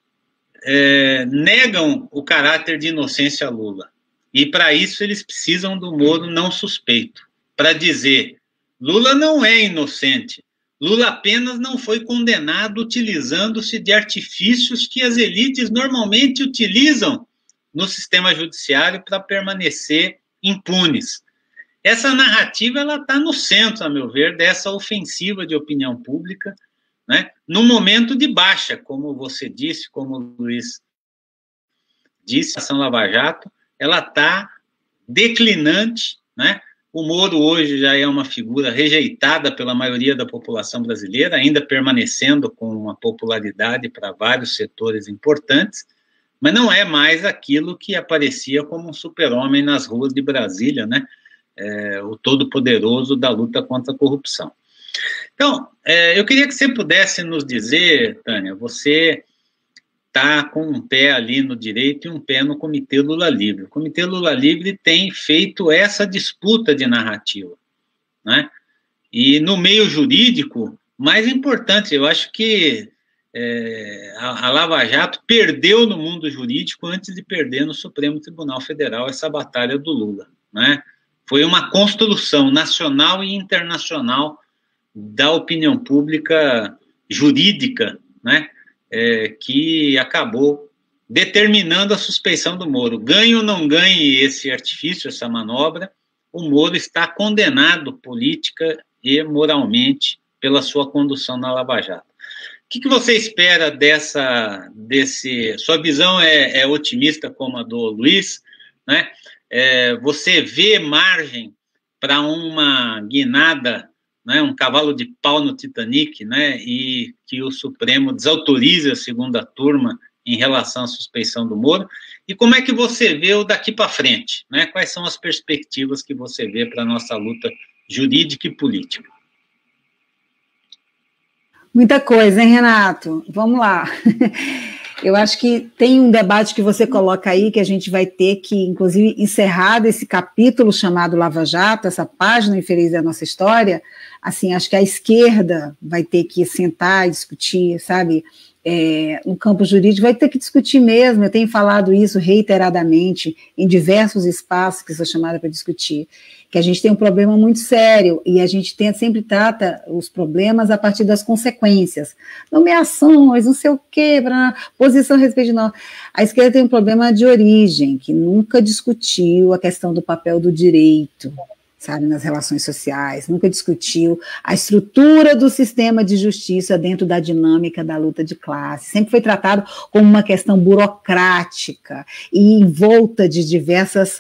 Speaker 1: negam o caráter de inocência a Lula. E para isso eles precisam do Moro não suspeito, para dizer, Lula não é inocente, Lula apenas não foi condenado utilizando-se de artifícios que as elites normalmente utilizam no sistema judiciário para permanecer impunes. Essa narrativa está no centro, a meu ver, dessa ofensiva de opinião pública, né? No momento de baixa, como você disse, como o Luiz disse, a ação Lava Jato, ela está declinante, né? O Moro hoje já é uma figura rejeitada pela maioria da população brasileira, ainda permanecendo com uma popularidade para vários setores importantes, mas não é mais aquilo que aparecia como um super-homem nas ruas de Brasília, né? O todo-poderoso da luta contra a corrupção. Então, eu queria que você pudesse nos dizer, Tânia, você está com um pé ali no direito e um pé no Comitê Lula Livre. O Comitê Lula Livre tem feito essa disputa de narrativa, né? E no meio jurídico, mais importante, eu acho que a Lava Jato perdeu no mundo jurídico antes de perder no Supremo Tribunal Federal essa batalha do Lula, né? Foi uma construção nacional e internacional da opinião pública jurídica, né? Que acabou determinando a suspeição do Moro. Ganhe ou não ganhe esse artifício, essa manobra, o Moro está condenado política e moralmente pela sua condução na Lava Jato. O que você espera sua visão é otimista como a do Luiz, né? Você vê margem para uma guinada, né, um cavalo de pau no Titanic, né, e que o Supremo desautorize a segunda turma em relação à suspeição do Moro? E como é que você vê o daqui para frente, né? Quais são as perspectivas que você vê para a nossa luta jurídica e política?
Speaker 2: Muita coisa, hein, Renato? Vamos lá. Eu acho que tem um debate que você coloca aí, que a gente vai ter que, inclusive, encerrar esse capítulo chamado Lava Jato, essa página infeliz da nossa história. Assim, acho que a esquerda vai ter que sentar e discutir, sabe? No campo jurídico, vai ter que discutir mesmo. Eu tenho falado isso reiteradamente em diversos espaços que sou chamada para discutir, que a gente tem um problema muito sério e a gente sempre trata os problemas a partir das consequências. Nomeações, não sei o quê, posição a respeito de nós. A esquerda tem um problema de origem, que nunca discutiu a questão do papel do direito, sabe, nas relações sociais, nunca discutiu a estrutura do sistema de justiça dentro da dinâmica da luta de classe, sempre foi tratado como uma questão burocrática e envolta de diversas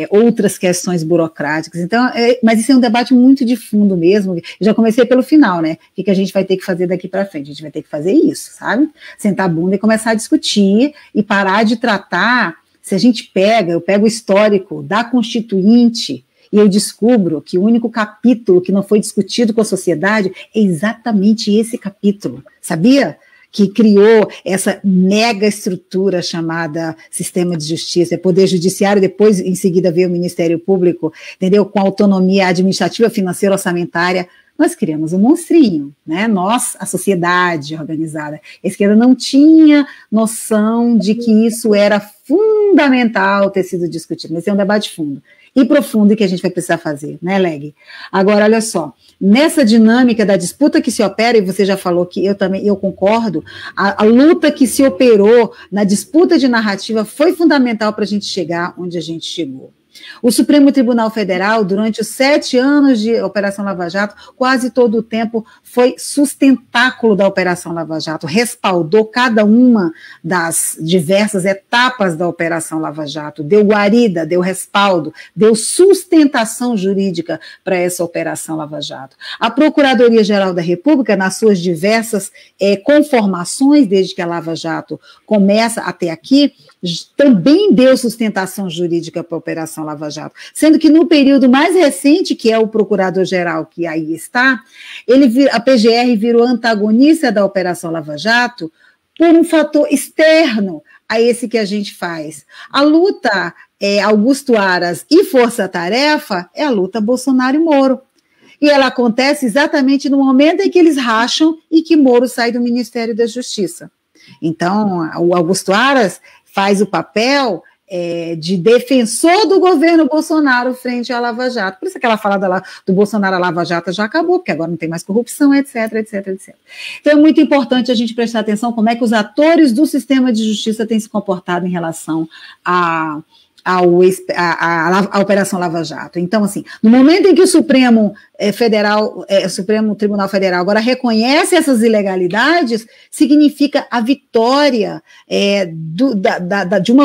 Speaker 2: outras questões burocráticas. Então, mas isso é um debate muito de fundo mesmo. Eu já comecei pelo final, né? O que a gente vai ter que fazer daqui para frente? A gente vai ter que fazer isso, sabe? Sentar a bunda e começar a discutir e parar de tratar. Se a gente eu pego o histórico da Constituinte e eu descubro que o único capítulo que não foi discutido com a sociedade é exatamente esse capítulo, sabia? Que criou essa mega estrutura chamada sistema de justiça, poder judiciário, depois em seguida veio o Ministério Público, entendeu? Com autonomia administrativa, financeira, orçamentária. Nós criamos um monstrinho, né? Nós, a sociedade organizada. A esquerda não tinha noção de que isso era fundamental ter sido discutido. Esse é um debate fundo e profundo que a gente vai precisar fazer, né, Leg? Agora, olha só, nessa dinâmica da disputa que se opera, e você já falou que eu concordo, a luta que se operou na disputa de narrativa foi fundamental para a gente chegar onde a gente chegou. O Supremo Tribunal Federal, durante os 7 anos de Operação Lava Jato, quase todo o tempo foi sustentáculo da Operação Lava Jato, respaldou cada uma das diversas etapas da Operação Lava Jato, deu guarida, deu respaldo, deu sustentação jurídica para essa Operação Lava Jato. A Procuradoria-Geral da República, nas suas diversas conformações, desde que a Lava Jato começa até aqui, também deu sustentação jurídica para a Operação Lava Jato, sendo que no período mais recente, que é o Procurador-Geral que aí está, a PGR virou antagonista da Operação Lava Jato por um fator externo a esse que a gente faz. A luta Augusto Aras e Força Tarefa é a luta Bolsonaro e Moro. E ela acontece exatamente no momento em que eles racham e que Moro sai do Ministério da Justiça. Então, o Augusto Aras faz o papel de defensor do governo Bolsonaro frente à Lava Jato. Por isso aquela fala do Bolsonaro à Lava Jato já acabou, porque agora não tem mais corrupção, etc, etc, etc. Então é muito importante a gente prestar atenção como é que os atores do sistema de justiça têm se comportado em relação à Operação Lava Jato. Então, assim, no momento em que o Supremo Tribunal Federal agora reconhece essas ilegalidades, significa a vitória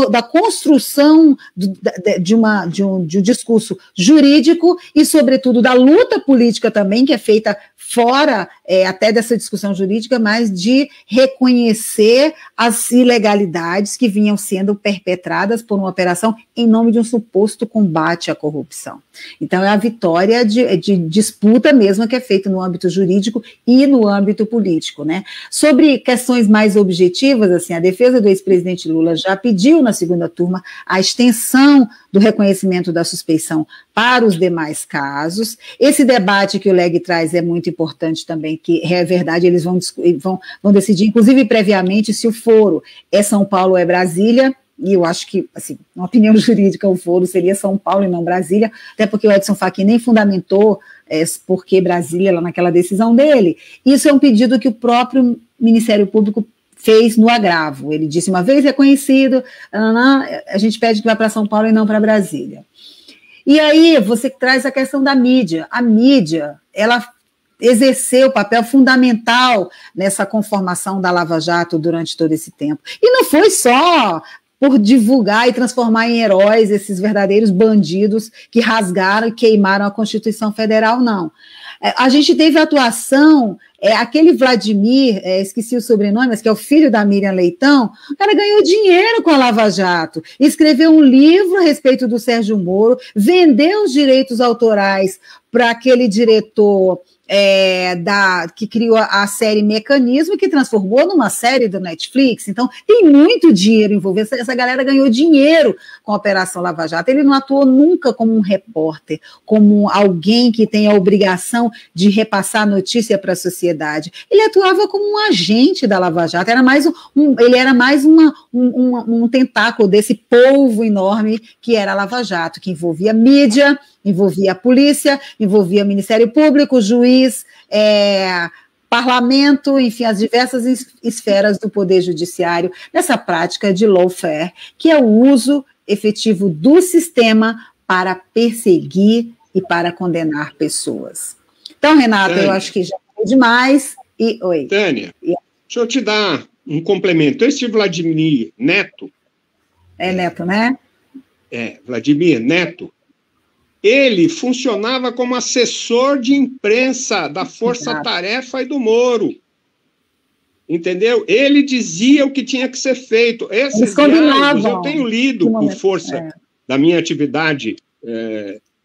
Speaker 2: da construção de um discurso jurídico e, sobretudo, da luta política também, que é feita fora até dessa discussão jurídica, mas de reconhecer as ilegalidades que vinham sendo perpetradas por uma operação em nome de um suposto combate à corrupção. Então, é a vitória de disputa mesmo que é feita no âmbito jurídico e no âmbito político, né? Sobre questões mais objetivas, assim, a defesa do ex-presidente Lula já pediu na segunda turma a extensão do reconhecimento da suspeição para os demais casos. Esse debate que o Leg traz é muito importante também, que é verdade, eles vão decidir, inclusive previamente, se o foro é São Paulo ou é Brasília. E eu acho que, assim, uma opinião jurídica, o foro seria São Paulo e não Brasília, até porque o Edson Fachin nem fundamentou porque Brasília, lá naquela decisão dele. Isso é um pedido que o próprio Ministério Público fez no agravo. Ele disse, uma vez reconhecido, a gente pede que vá para São Paulo e não para Brasília. E aí, você traz a questão da mídia. A mídia, ela exerceu papel fundamental nessa conformação da Lava Jato durante todo esse tempo. E não foi só por divulgar e transformar em heróis esses verdadeiros bandidos que rasgaram e queimaram a Constituição Federal, não. A gente teve a atuação, aquele Vladimir, esqueci o sobrenome, mas que é o filho da Miriam Leitão, o cara ganhou dinheiro com a Lava Jato, escreveu um livro a respeito do Sérgio Moro, vendeu os direitos autorais para aquele diretor que criou a série Mecanismo, que transformou numa série do Netflix. Então, tem muito dinheiro envolvido. Essa galera ganhou dinheiro com a Operação Lava Jato. Ele não atuou nunca como um repórter, como alguém que tem a obrigação de repassar notícia para a sociedade. Ele atuava como um agente da Lava Jato. Ele era mais um tentáculo desse polvo enorme que era a Lava Jato, que envolvia mídia, envolvia a polícia, envolvia o Ministério Público, juiz, parlamento, enfim, as diversas esferas do Poder Judiciário, nessa prática de lawfare, que é o uso efetivo do sistema para perseguir e para condenar pessoas. Então, Renato, Tânia, eu acho que já foi demais. Oi.
Speaker 3: Tânia, deixa eu te dar um complemento. Esse Vladimir Neto...
Speaker 2: Neto, né?
Speaker 3: Vladimir Neto, ele funcionava como assessor de imprensa da Força Tarefa e do Moro. Entendeu? Ele dizia o que tinha que ser feito. Esses diálogos eu tenho lido por força da minha atividade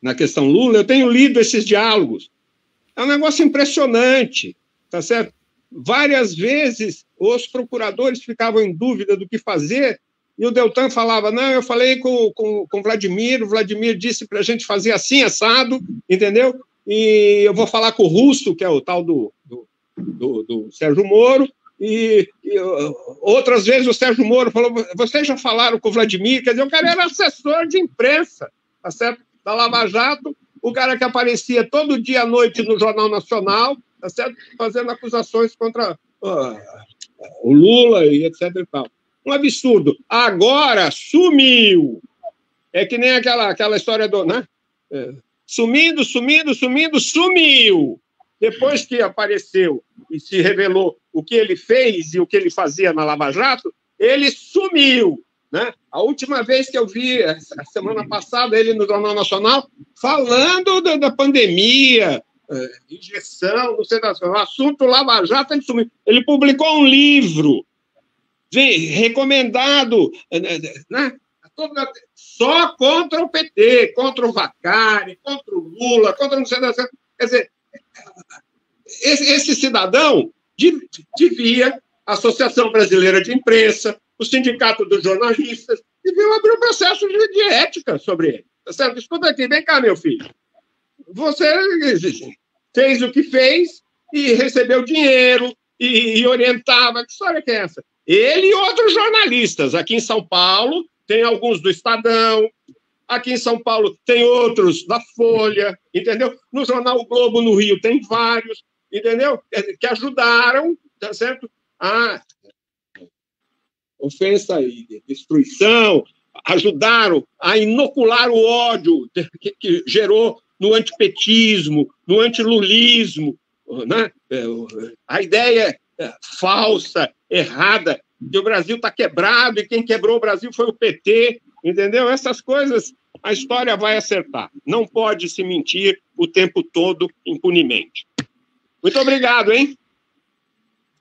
Speaker 3: na questão Lula, eu tenho lido esses diálogos. É um negócio impressionante, tá certo? Várias vezes os procuradores ficavam em dúvida do que fazer, e o Deltan falava, não, eu falei com o Vladimir disse para a gente fazer assim, assado, entendeu? E eu vou falar com o Russo, que é o tal do Sérgio Moro, e outras vezes o Sérgio Moro falou, vocês já falaram com o Vladimir? Quer dizer, o cara era assessor de imprensa, tá certo? Da Lava Jato, o cara que aparecia todo dia à noite no Jornal Nacional, tá certo? Fazendo acusações contra o Lula e etc e tal. Um absurdo. Agora sumiu. É que nem aquela história do... né? Sumindo. Sumiu. Depois que apareceu e se revelou o que ele fez e o que ele fazia na Lava Jato, ele sumiu. Né? A última vez que eu vi, a semana passada, ele no Jornal Nacional, falando da pandemia, injeção, não sei das coisas, o assunto Lava Jato, ele sumiu. Ele publicou um livro recomendado, né? Só contra o PT, contra o Vacari, contra o Lula, contra não sei das coisas. Quer dizer, esse cidadão devia, a Associação Brasileira de Imprensa, o Sindicato dos Jornalistas, deviam abrir um processo de ética sobre ele. Tá certo? Escuta aqui, vem cá, meu filho. Você fez o que fez e recebeu dinheiro e orientava. Que história que é essa? Ele e outros jornalistas aqui em São Paulo tem alguns do Estadão, aqui em São Paulo tem outros da Folha, entendeu? No jornal O Globo, no Rio, tem vários, entendeu? Que ajudaram, tá certo? A ofensa e destruição, ajudaram a inocular o ódio que gerou no antipetismo, no antilulismo, né? A ideia falsa, errada, que o Brasil está quebrado e quem quebrou o Brasil foi o PT, entendeu? Essas coisas a história vai acertar. Não pode se mentir o tempo todo impunemente. Muito obrigado, hein?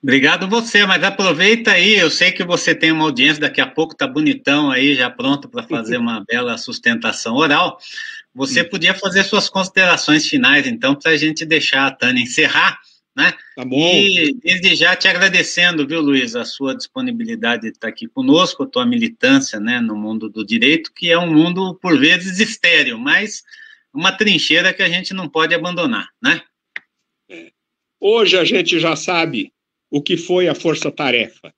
Speaker 1: Obrigado você, mas aproveita aí, eu sei que você tem uma audiência, daqui a pouco tá bonitão aí, já pronto para fazer uma bela sustentação oral. Você podia fazer suas considerações finais, então, para a gente deixar a Tânia encerrar, né?
Speaker 3: Tá bom.
Speaker 1: E desde já te agradecendo, viu, Luiz, a sua disponibilidade de estar aqui conosco, a tua militância, né, no mundo do direito, que é um mundo, por vezes, estéril, mas uma trincheira que a gente não pode abandonar, né?
Speaker 3: Hoje a gente já sabe o que foi a força-tarefa.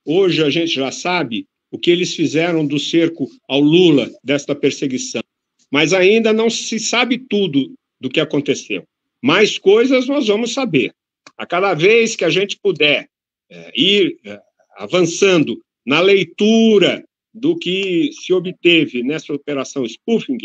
Speaker 3: Hoje a gente já sabe o que eles fizeram do cerco ao Lula, desta perseguição. Mas ainda não se sabe tudo do que aconteceu. Mais coisas nós vamos saber. A cada vez que a gente puder ir avançando na leitura do que se obteve nessa operação spoofing,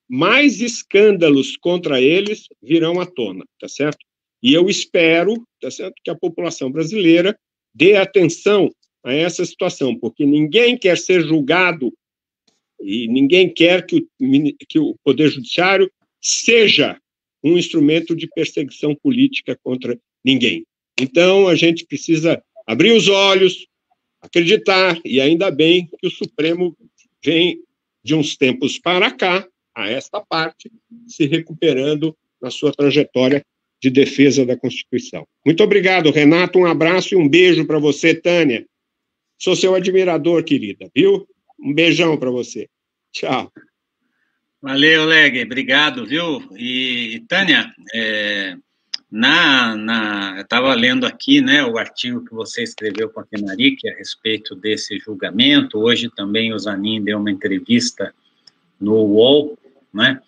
Speaker 3: mais escândalos contra eles virão à tona, tá certo? E eu espero, tá certo, que a população brasileira dê atenção a essa situação, porque ninguém quer ser julgado e ninguém quer que o Poder Judiciário seja um instrumento de perseguição política contra ninguém. Então, a gente precisa abrir os olhos, acreditar, e ainda bem que o Supremo vem, de uns tempos para cá, a esta parte, se recuperando na sua trajetória de defesa da Constituição. Muito obrigado, Renato, um abraço e um beijo para você, Tânia. Sou seu admirador, querida, viu? Um beijão para você. Tchau.
Speaker 1: Valeu, Leg, obrigado, viu? E Tânia, eu estava lendo aqui, né, o artigo que você escreveu com a Kenaric a respeito desse julgamento. Hoje também o Zanin deu uma entrevista no UOL, né,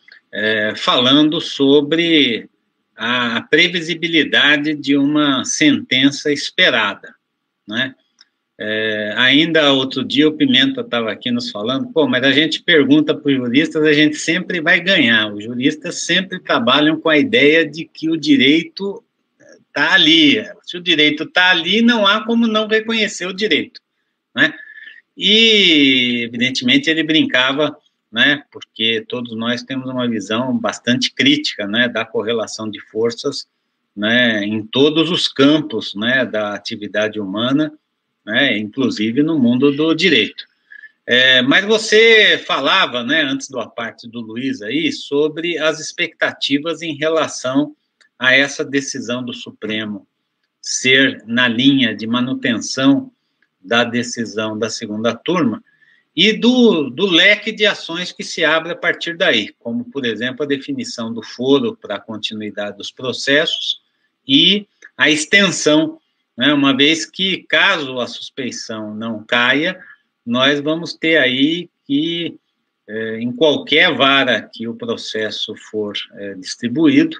Speaker 1: falando sobre a previsibilidade de uma sentença esperada, né? Ainda outro dia o Pimenta estava aqui nos falando, mas a gente pergunta para os juristas, a gente sempre vai ganhar. Os juristas sempre trabalham com a ideia de que o direito está ali. Se o direito está ali, não há como não reconhecer o direito, né? E, evidentemente, ele brincava, né, porque todos nós temos uma visão bastante crítica, né, da correlação de forças, né, em todos os campos, né, da atividade humana, né, inclusive no mundo do direito. Mas você falava, né, antes do aparte do Luiz aí, sobre as expectativas em relação a essa decisão do Supremo ser na linha de manutenção da decisão da segunda turma e do leque de ações que se abre a partir daí, como, por exemplo, a definição do foro para a continuidade dos processos e a extensão, né, uma vez que, caso a suspeição não caia, nós vamos ter aí que, em qualquer vara que o processo for distribuído,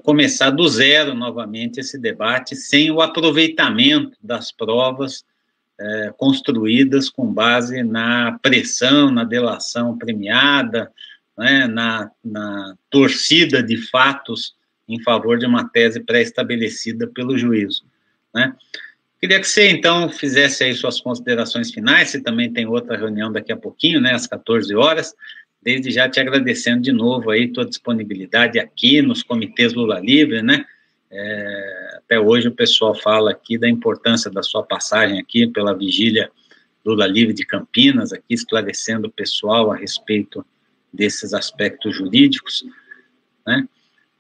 Speaker 1: começar do zero novamente esse debate, sem o aproveitamento das provas construídas com base na pressão, na delação premiada, né, na torcida de fatos em favor de uma tese pré-estabelecida pelo juízo, né? Queria que você, então, fizesse aí suas considerações finais, você também tem outra reunião daqui a pouquinho, né, às 14 horas, desde já te agradecendo de novo aí tua disponibilidade aqui nos comitês Lula Livre, né? Até hoje o pessoal fala aqui da importância da sua passagem aqui pela vigília Lula Livre de Campinas, aqui esclarecendo o pessoal a respeito desses aspectos jurídicos, né?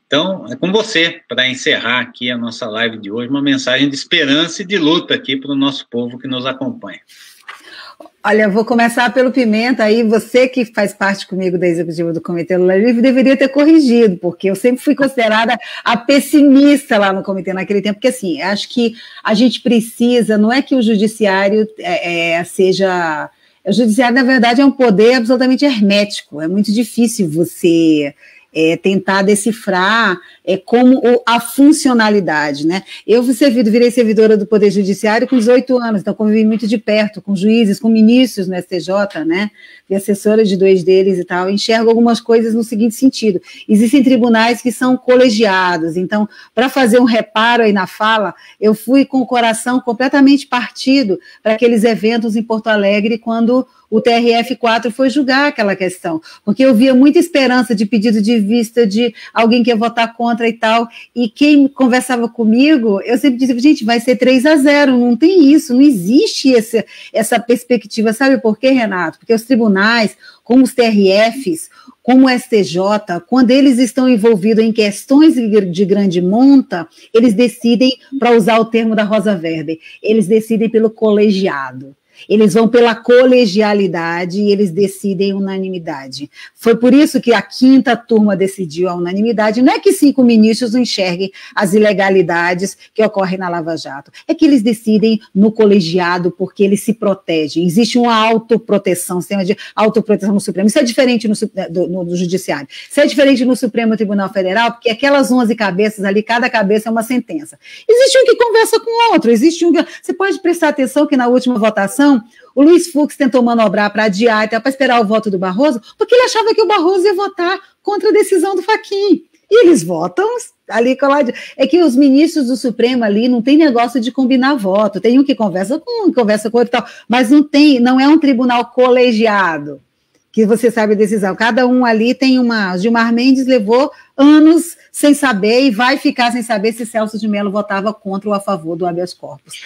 Speaker 1: Então, é com você, para encerrar aqui a nossa live de hoje, uma mensagem de esperança e de luta aqui para o nosso povo que nos acompanha.
Speaker 2: Olha, vou começar pelo Pimenta, aí você que faz parte comigo da executiva do Comitê Lula Livre deveria ter corrigido, porque eu sempre fui considerada a pessimista lá no comitê naquele tempo, porque assim, acho que a gente precisa, não é que o judiciário seja O judiciário, na verdade, é um poder absolutamente hermético, é muito difícil você tentar decifrar como a funcionalidade, né? Eu virei servidora do Poder Judiciário com 18 anos, então convivi muito de perto com juízes, com ministros no STJ, né? E assessora de 2 deles e tal, enxergo algumas coisas no seguinte sentido: existem tribunais que são colegiados, então, para fazer um reparo aí na fala, eu fui com o coração completamente partido para aqueles eventos em Porto Alegre, quando o TRF4 foi julgar aquela questão, porque eu via muita esperança de pedido de vista de alguém que ia votar contra e tal, e quem conversava comigo, eu sempre dizia, gente, vai ser 3-0, não tem isso, não existe essa perspectiva, sabe por quê, Renato? Porque os tribunais, como os TRFs, como o STJ, quando eles estão envolvidos em questões de grande monta, eles decidem, para usar o termo da Rosa Weber, eles decidem pelo colegiado. Eles vão pela colegialidade e eles decidem unanimidade. Foi por isso que a 5ª turma decidiu a unanimidade. Não é que 5 ministros não enxerguem as ilegalidades que ocorrem na Lava Jato. É que eles decidem no colegiado porque eles se protegem. Existe uma autoproteção, sistema de autoproteção no Supremo. Isso é diferente no Judiciário. Isso é diferente no Supremo Tribunal Federal, porque aquelas 11 cabeças ali, cada cabeça é uma sentença. Existe um que conversa com o outro. Existe um que... Você pode prestar atenção que na última votação o Luiz Fux tentou manobrar para adiar, até para esperar o voto do Barroso, porque ele achava que o Barroso ia votar contra a decisão do Fachin. E eles votam ali colado. É que os ministros do Supremo ali não tem negócio de combinar voto. Tem um que conversa com um, conversa com outro e tal, mas não é um tribunal colegiado que você sabe a decisão. Cada um ali tem uma... Gilmar Mendes levou anos sem saber e vai ficar sem saber se Celso de Mello votava contra ou a favor do habeas corpus.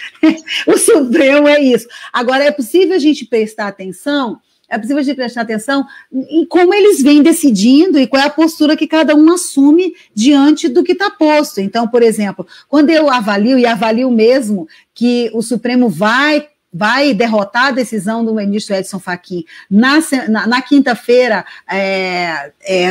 Speaker 2: O Supremo é isso. Agora, é possível a gente prestar atenção em como eles vêm decidindo e qual é a postura que cada um assume diante do que está posto. Então, por exemplo, quando eu avalio, e avalio mesmo, que o Supremo vai derrotar a decisão do ministro Edson Fachin na quinta-feira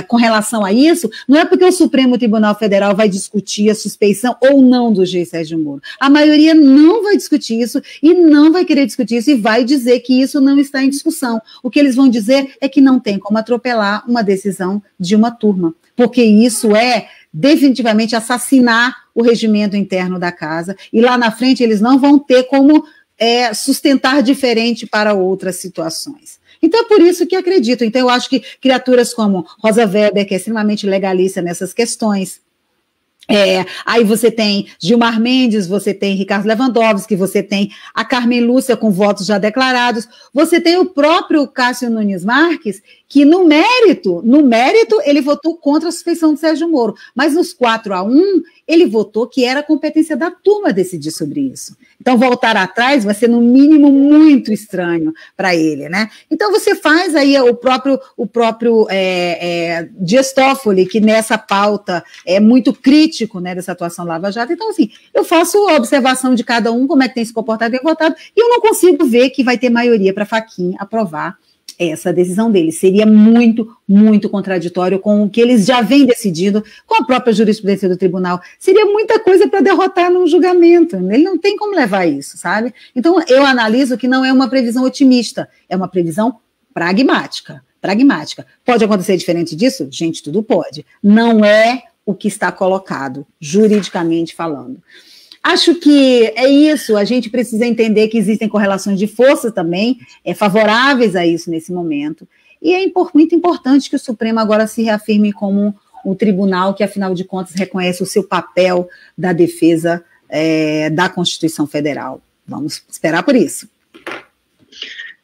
Speaker 2: com relação a isso, não é porque o Supremo Tribunal Federal vai discutir a suspeição ou não do juiz Sérgio Moro. A maioria não vai discutir isso e não vai querer discutir isso e vai dizer que isso não está em discussão. O que eles vão dizer é que não tem como atropelar uma decisão de uma turma, porque isso é definitivamente assassinar o regimento interno da casa e lá na frente eles não vão ter como sustentar diferente para outras situações. Então, é por isso que acredito. Então, eu acho que criaturas como Rosa Weber, que é extremamente legalista nessas questões, aí você tem Gilmar Mendes, você tem Ricardo Lewandowski, você tem a Carmen Lúcia com votos já declarados, você tem o próprio Cássio Nunes Marques, que no mérito, ele votou contra a suspeição de Sérgio Moro, mas nos 4-1, ele votou que era competência da turma decidir sobre isso. Então, voltar atrás vai ser, no mínimo, muito estranho para ele, né? Então, você faz aí o próprio Dias Toffoli, que nessa pauta é muito crítico, né, dessa atuação Lava Jato. Então, assim, eu faço a observação de cada um, como é que tem se comportado e votado, e eu não consigo ver que vai ter maioria para Fachin aprovar essa decisão deles. Seria muito, muito contraditório com o que eles já vêm decidindo, com a própria jurisprudência do tribunal. Seria muita coisa para derrotar num julgamento. Ele não tem como levar isso, sabe? Então, eu analiso que não é uma previsão otimista, é uma previsão pragmática. Pode acontecer diferente disso? Gente, tudo pode. Não é o que está colocado, juridicamente falando. Acho que é isso, a gente precisa entender que existem correlações de força também, favoráveis a isso nesse momento, e é muito importante que o Supremo agora se reafirme como um tribunal que, afinal de contas, reconhece o seu papel da defesa da Constituição Federal. Vamos esperar por isso.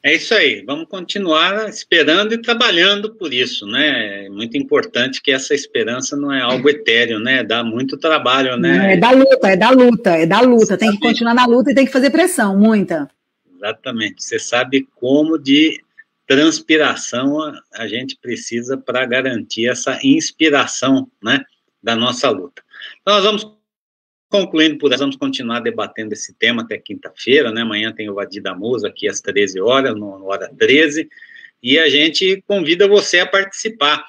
Speaker 1: É isso aí, vamos continuar esperando e trabalhando por isso, né? É muito importante que essa esperança não é algo etéreo, né? Dá muito trabalho, né?
Speaker 2: É da luta. Tem que continuar na luta e tem que fazer pressão, muita.
Speaker 1: Exatamente. Você sabe como de transpiração a gente precisa para garantir essa inspiração, né, da nossa luta. Então, nós vamos concluindo por vamos continuar debatendo esse tema até quinta-feira, né? Amanhã tem o Vadir Damuso aqui às 13 horas, no Hora 13, e a gente convida você a participar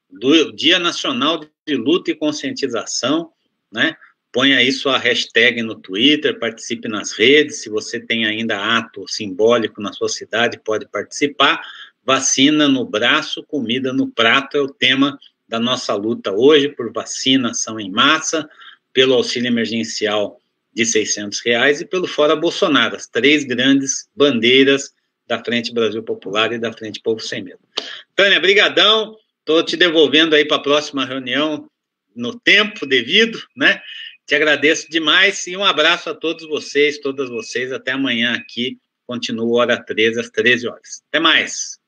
Speaker 1: do Dia Nacional de Luta e Conscientização, né? põe aí sua hashtag no Twitter, participe nas redes, se você tem ainda ato simbólico na sua cidade, pode participar. Vacina no braço, comida no prato é o tema da nossa luta hoje, por vacinação em massa, pelo auxílio emergencial de R$600 e pelo Fora Bolsonaro, as 3 grandes bandeiras da Frente Brasil Popular e da Frente Povo Sem Medo. Tânia, brigadão, estou te devolvendo aí para a próxima reunião no tempo devido, né? Te agradeço demais e um abraço a todos vocês, todas vocês, até amanhã aqui, continua Hora 13, às 13 horas. Até mais!